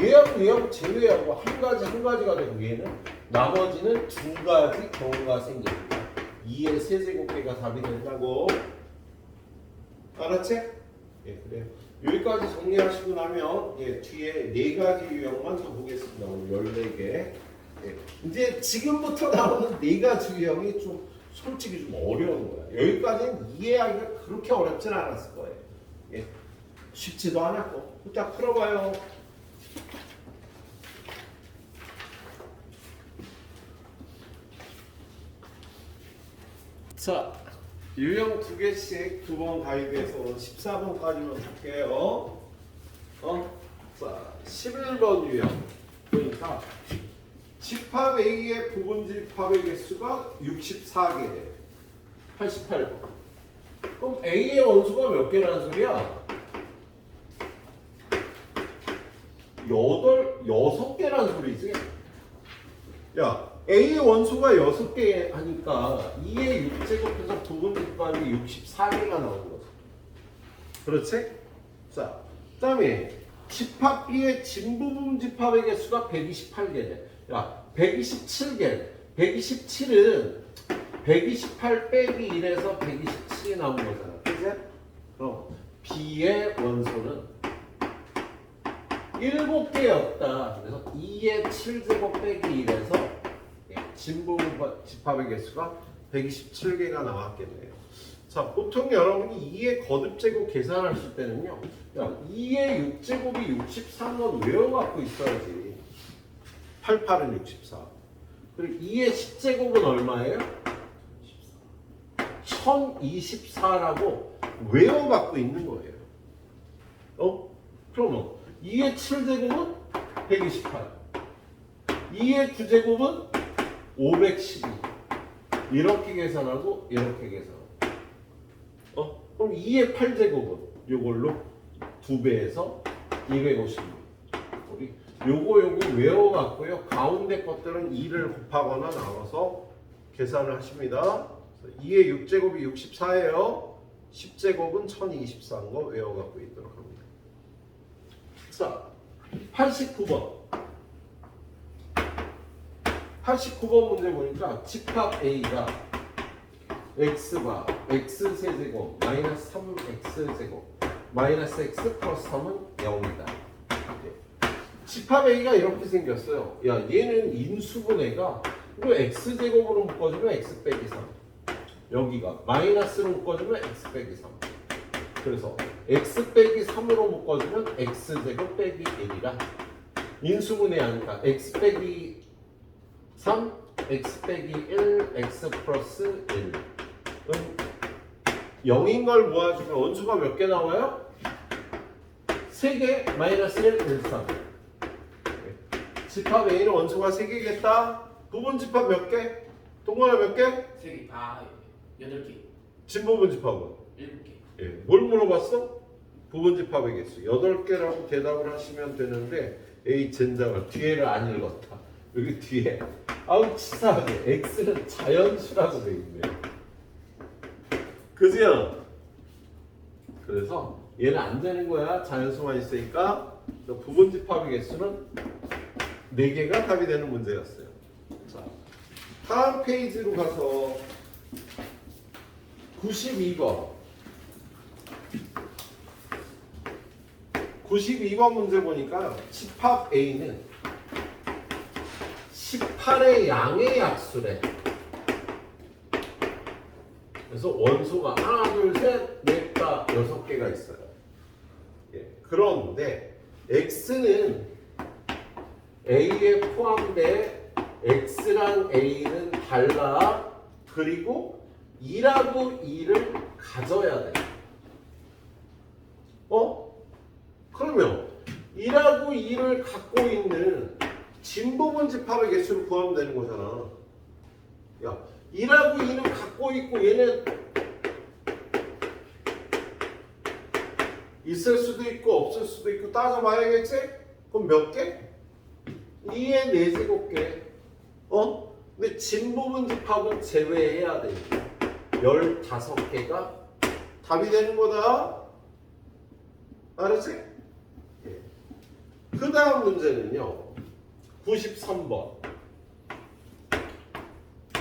얘하고 제외하고 한 가지가 되고 얘는 나머지는 두 가지 경우가 생깁니다. 2의 세제곱계가 답이 된다고. 알았지? 그래요. 여기까지 정리하시고 나면 뒤에 4가지 유형만 더 보겠습니다. 오늘 14개. 이제 지금부터 나오는 4가지 유형이 좀 솔직히 좀 어려운 거야. 여기까지는 이해하기가 그렇게 어렵진 않았을 거예요. 쉽지도 않았고. 일단 풀어봐요. 자, 유형 2개씩 2번 가이드에서 14번까지만 볼게요. 자, 11번 유형 보니까 집합 A의 부분 집합의 개수가 64개, 88번. 그럼 A의 원소가 몇 개라는 소리야? 6개라는 소리지? 야, A의 원소가 6개 하니까 2의 6제곱해서 부분 집합이 64개가 나오는 거죠. 그렇지? 자, 그 다음에 집합 B의 진부분 집합의 개수가 128개네. 야, 127개. 127은 128 빼기 1에서 127이 나온 거잖아. 그치? 그럼 B의 원소는 7개였다. 그래서 2의 7제곱 빼기 1에서 진부분 집합의 개수가 127개가 나왔겠네요. 자, 보통 여러분이 2의 거듭제곱 계산하실 때는요. 야, 2의 6제곱이 63건 외워갖고 있어야지. 88은 64. 그리고 2의 10제곱은 얼마예요? 1024라고 외워갖고 있는 거예요. 그러면 2의 7제곱은 128. 2의 9제곱은 512. 이렇게 계산하고 이렇게 계산하고. 그럼 2의 8제곱은 요걸로 2배에서 256. 우리 요거 외워갖고요. 가운데 것들은 2를 곱하거나 나눠서 계산을 하십니다. 2의 6제곱이 64예요. 10제곱은 1024인 거 외워갖고 있도록 합니다. 자, 89번. 89번 문제 보니까 집합 A가 x가 x세제곱 마이너스 3x제곱 마이너스 x 플러스 3은 0이다. 집합 A가 이렇게 생겼어요. 야, 얘는 인수분해가 이거 x제곱으로 묶어주면 x 빼기 3. 여기가 마이너스로 묶어주면 x 빼기 3. 그래서 x 빼기 3으로 묶어주면 x제곱 빼기 1이라 인수분해하니까 x 빼기 3, x 빼기 1, x 플러스 1은 0인 걸 모아주면 원수가 몇 개 나와요? 3개, 마이너스 1, 1, 3. 집합 A는 원수가 3개겠다. 부분 집합 몇 개? 동그라 몇 개? 3개. 8개. 진부분 집합은? 7개. 뭘 물어봤어? 부분 집합의 개수 8개라고 대답을 하시면 되는데 A 젠장을 뒤에를 안 읽었다. 여기 뒤에 아우 치사하게 x는 자연수라고 돼 있네. 그죠? 그래서 얘는 안 되는 거야. 자연수만 있으니까. 부분집합의 개수는 4개가 답이 되는 문제였어요. 자, 다음 페이지로 가서 92번. 92번 문제 보니까 집합 A는 18의 양의 약수래. 그래서 원소가 하나, 둘, 셋, 넷, 다 6개가 있어요. 예. 그런데 X는 A에 포함돼 X랑 A는 달라. 그리고 2라고 2를 가져야 돼. 그러면 2라고 2를 갖고 있는 진부분 집합의 개수를 구하면 되는 거잖아. 야, 2라고 2는 갖고 있고 얘는 있을 수도 있고 없을 수도 있고 따져봐야겠지? 그럼 몇 개? 2의 4제곱개. 근데 진부분 집합은 제외해야 돼. 15개가 답이 되는 거다. 알았지? 예. 그 다음 문제는요. 93번.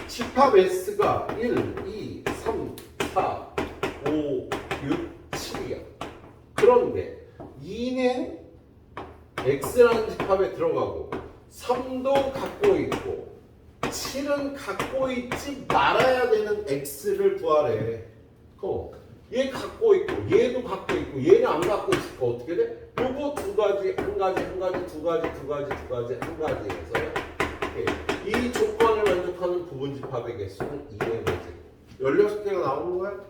집합 S가 1, 2, 3, 4, 5, 6, 7이야. 그런데 2는 X라는 집합에 들어가고 3도 갖고 있고 7은 갖고 있지 말아야 되는 X를 구하래. 얘 갖고 있고 얘도 갖고 있고 얘는 안 갖고 있으니까 어떻게 돼? 요거 두 가지, 한 가지, 한 가지, 두 가지, 두 가지, 두 가지, 한 가지 해서요. 이 조건을 만족하는 부분집합의 개수는 2의 문제고 16개가 나오는 거야?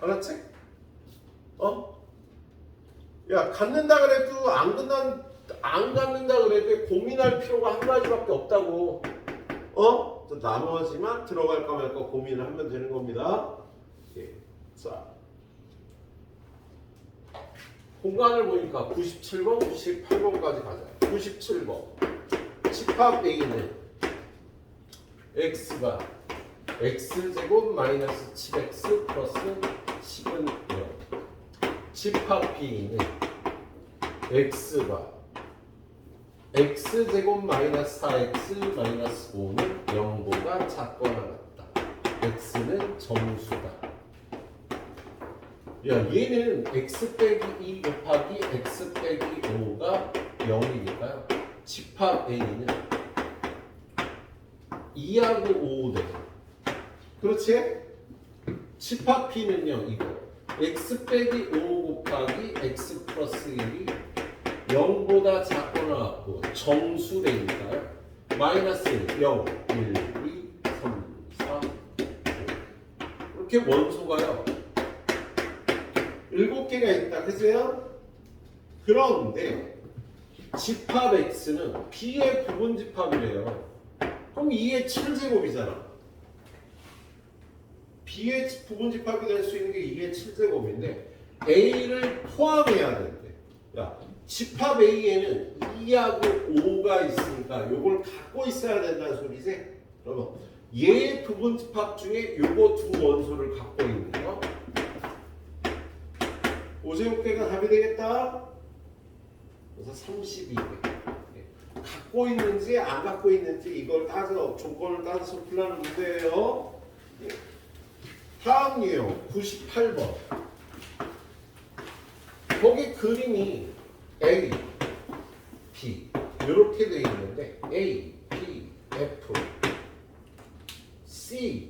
알았지? 야, 갖는다 그래도 안 갖는다 그래도 고민할 필요가 한 가지밖에 없다고. 또 나머지만 들어갈까 말까 고민을 하면 되는 겁니다. 예. 자, 공간을 보니까 97번, 98번까지 가자. 97번. 집합 A는 X가 X제곱 마이너스 7X 플러스 10은 0. 집합 B는 X가 X제곱 마이너스 4X 마이너스 5는 0보다 작거나 같다. X는 정수다. 야, 얘는 X 빼기 2 곱하기 X 빼기 5가 0이니까요. 집합 A는 2하고 5 돼. 그렇지? 집합 B는요, 이거. X 빼기 5 곱하기 X 플러스 1이 0보다 작거나 같고 정수되니까요. 마이너스 1, 0, 1, 2, 3, 4, 5. 이렇게 원소가요. 7개가 있다. 그죠? 그런데 집합 X는 B의 부분집합이래요. 그럼 2의 7제곱이잖아. B의 부분집합이 될 수 있는 게 2의 7제곱인데 A를 포함해야 된대. 야, 집합 A에는 2하고 5가 있으니까 요걸 갖고 있어야 된다는 소리지? 그러면 얘의 부분집합 중에 요거 두 원소를 갖고 있는 거 5제곱개가 답이 되겠다. 그래서 32개. 갖고 있는지 안 갖고 있는지 이걸 따져 조건을 따져서 풀라는 문제예요. 다음 유형 98번. 거기 그림이 A, B 이렇게 돼 있는데 A, B, F, C,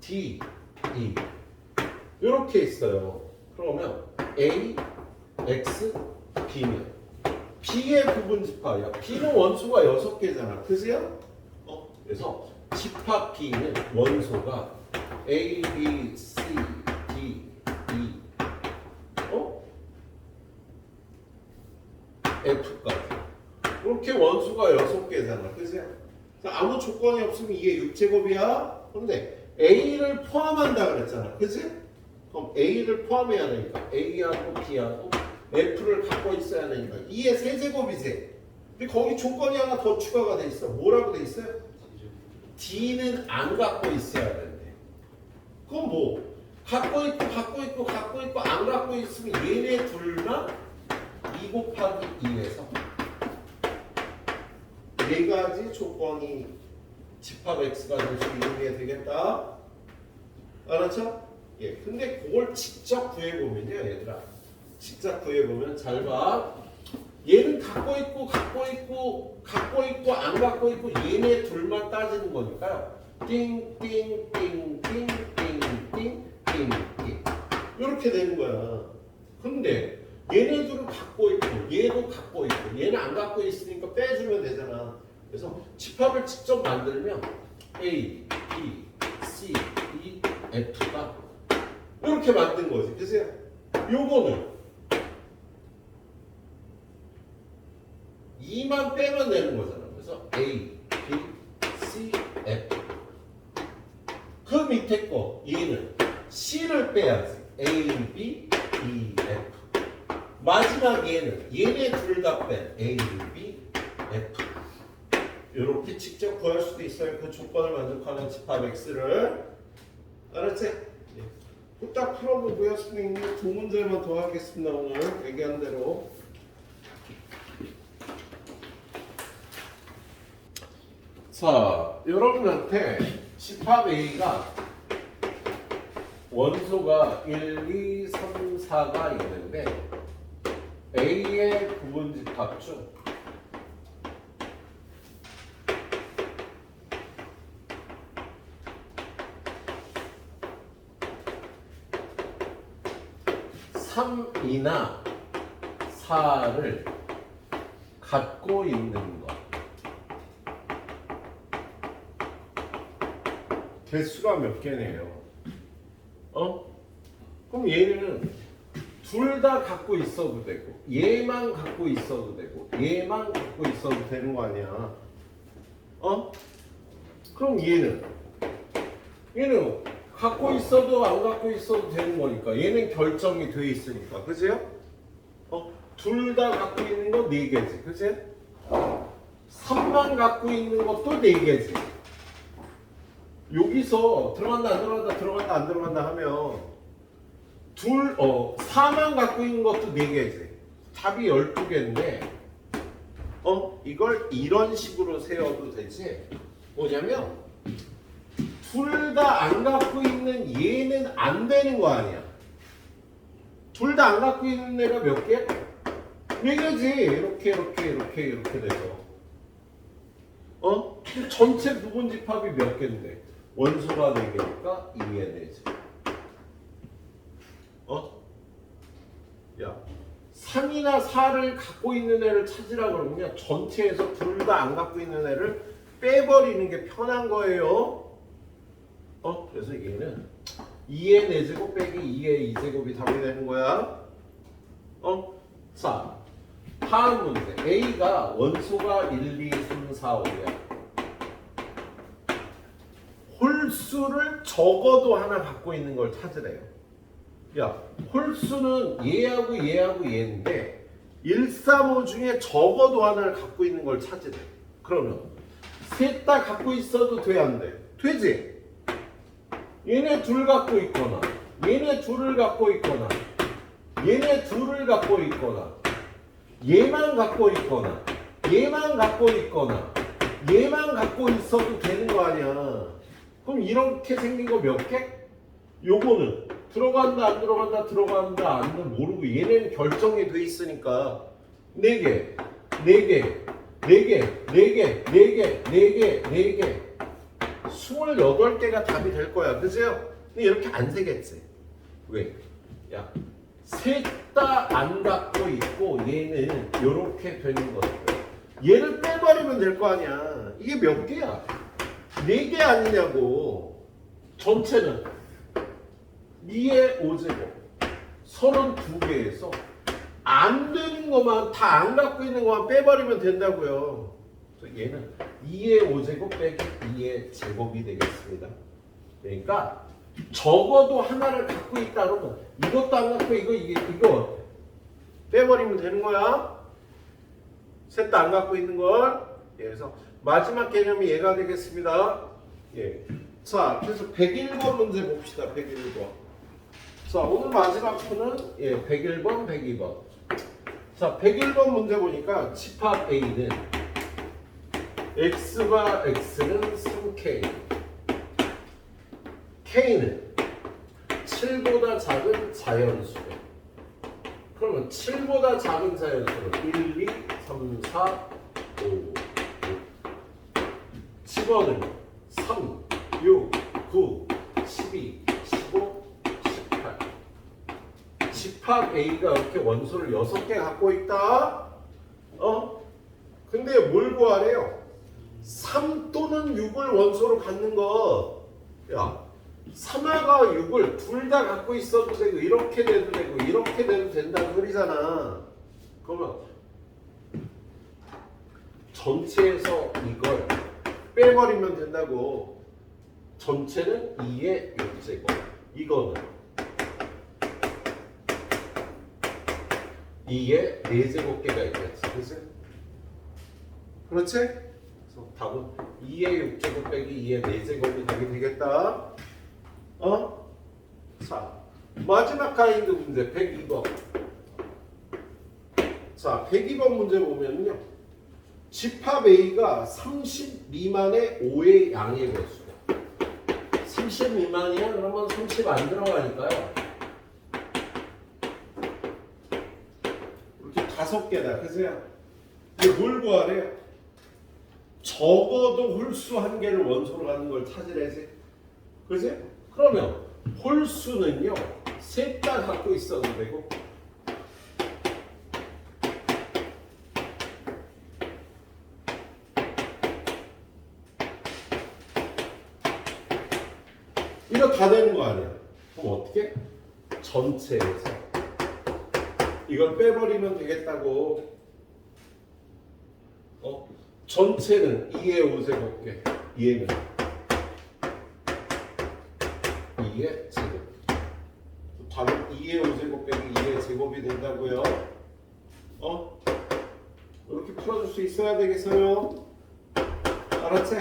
D, E 이렇게 있어요. 그러면 A, X, B면 B의 부분집합이야. B는 원소가 6개잖아. 그죠? 그래서 집합 B는 원소가 A, B, C, D, E F까지. 이렇게 원소가 6개잖아. 그죠? 아무 조건이 없으면 이게 6제곱이야. 그런데 A를 포함한다 그랬잖아. 그지? 그럼 A를 포함해야 되니까 A하고 B하고 F를 갖고 있어야 되니까 2의 세제곱이지. 근데 거기 조건이 하나 더 추가가 돼 있어. 뭐라고 돼 있어요? D는 안 갖고 있어야 된대. 그건 뭐? 갖고 있고 안 갖고 있으면 얘네 둘만 2 곱하기 2에서 네 가지 조건이 집합 X가 될 수 있는 게 되겠다. 알았죠? 예. 근데 그걸 직접 구해보면요, 얘들아. 직접 구해보면 잘 봐. 얘는 갖고 있고 안 갖고 있고 얘네 둘만 따지는 거니까요. 띵띵띵띵띵띵띵띵 이렇게 되는 거야. 근데 얘네들은 갖고 있고 얘도 갖고 있고 얘는 안 갖고 있으니까 빼주면 되잖아. 그래서 집합을 직접 만들면 A, B, C, D, F가 이렇게 만든 거지. 그래서 요거는 2만 빼면 되는 거잖아. 그래서 A, B, C, F. 그 밑에 거 얘는 C를 빼야지. A, B, E, F. 마지막 얘네 둘 다 뺀 A, B, F. 이렇게 직접 구할 수도 있어요. 그 조건을 만족하는 집합 X를. 알았지? 네. 딱 풀어보고요. 선생님 두 문제만 더 하겠습니다. 오늘 얘기한 대로. 자, 여러분한테 집합 A가 원소가 1, 2, 3, 4가 있는데 A의 부분집합 중 (3) 이나 (4를) 갖고 있는 것. 개수가 몇 개네요. 그럼 얘는 둘 다 갖고 있어도 되고 얘만 갖고 있어도 되고 얘만 갖고 있어도 되는 거 아니야. 그럼 얘는 갖고 있어도 안 갖고 있어도 되는 거니까 얘는 결정이 돼 있으니까. 그죠? 둘 다 갖고 있는 거 4개지. 그지? 3만 갖고 있는 것도 4개지. 여기서 들어간다 안 들어간다 하면 4만 갖고 있는 것도 4개지. 답이 12개인데 이걸 이런 식으로 세워도 되지. 뭐냐면 둘 다 안 갖고 있는 얘는 안 되는 거 아니야. 둘 다 안 갖고 있는 애가 몇 개? 4개지. 이렇게 돼서 전체 부분 집합이 몇 개인데 원소가 4개니까 2의 4제. 야, 3이나 4를 갖고 있는 애를 찾으라 그러면 전체에서 둘 다 안 갖고 있는 애를 빼버리는 게 편한 거예요. 그래서 얘는 2의 4제곱 빼기 2의 2제곱이 답이 되는 거야. 자, 다음 문제. A가 원소가 1, 2, 3, 4, 5야. 홀수를 적어도 하나 갖고 있는 걸 찾으래요. 야, 홀수는 얘하고 얘인데 1, 3, 5 중에 적어도 하나를 갖고 있는 걸 찾으래. 그러면 셋 다 갖고 있어도 돼, 안 돼? 되지? 얘네 둘 갖고 있거나 얘네 둘을 갖고 있거나 얘네 둘을 갖고 있거나 얘만 갖고 있거나 얘만 갖고 있거나 얘만 갖고 있어도 되는 거 아니야. 그럼 이렇게 생긴 거 몇 개? 요거는 들어간다 안 들어간다 들어간다 안 들어간다 모르고 얘네는 결정이 돼 있으니까 4개 4개 4개 4개 4개 4개 4개 28개가 답이 될 거야. 그죠? 근데 이렇게 안 세겠지. 왜? 야, 셋 다 안 갖고 있고 얘는 이렇게 되는 거야. 얘를 빼버리면 될 거 아니야. 이게 몇 개야? 4개 아니냐고. 전체는 2의 5제곱 32개에서 안 되는 것만 다 안 갖고 있는 것만 빼버리면 된다고요. 그래서 얘는 2의 5제곱 빼기 2의 제곱이 되겠습니다. 그러니까 적어도 하나를 갖고 있다 그러면 이것도 안 갖고 이거 빼버리면 되는 거야. 셋 다 안 갖고 있는 걸. 예, 그래서 마지막 개념이 얘가 되겠습니다. 예. 자, 그래서 101번 문제 봅시다. 101번. 자, 오늘 마지막 표는 101번, 102번. 자, 101번 문제 보니까 집합 A는 X와 X는 3K, K는 7보다 작은 자연수래. 그러면 7보다 작은 자연수는 1, 2, 3, 4, 5, 6. 집어는 3, 6, 9, 12, 15, 18. 집합 A가 이렇게 원소를 6개 갖고 있다. 근데 뭘 구하래요? 3 또는 6을 원소로 갖는 거. 야, 3하가 6을 둘 다 갖고 있어도 되고 이렇게 돼도 되고 이렇게 돼도 된다는 소리잖아. 그러면 전체에서 이걸 빼버리면 된다고. 전체는 2의 6제곱. 이거는 2의 4제곱개가 있겠지. 그치? 그렇지? 그래서 답은 2의 6제곱 빼기 2의 4제곱이 답이 되겠다. 자, 마지막 가인드 문제 102번. 자, 102번 문제 보면요. 집합 A가 30 미만의 5의 양의 개수다. 30 미만이야? 그러면 30 안 들어가니까요. 이렇게 5개다. 그래서 이게 뭘 구하래요? 적어도 홀수 1개를 원소로 갖는 걸 찾으래지. 그지? 그러면 홀수는요. 셋 다 갖고 있어도 되고 이거 다 되는 거 아니야? 그럼 어떻게? 전체에서 이걸 빼버리면 되겠다고. 전체는 2의 5제곱개, 2의 2의 제곱. 답은 2의 5제곱 빼기 2의 제곱이 된다고요. 이렇게 풀어줄 수 있어야 되겠어요. 알았지?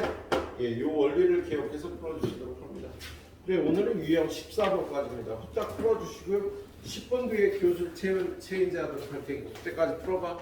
예, 요 원리를 기억해서 풀어주시도록 합니다. 그래, 오늘은 유형 14번까지입니다. 후딱 풀어주시고요. 10번 뒤에 교수 체인지 하도록 할 테니까 그때까지 풀어봐.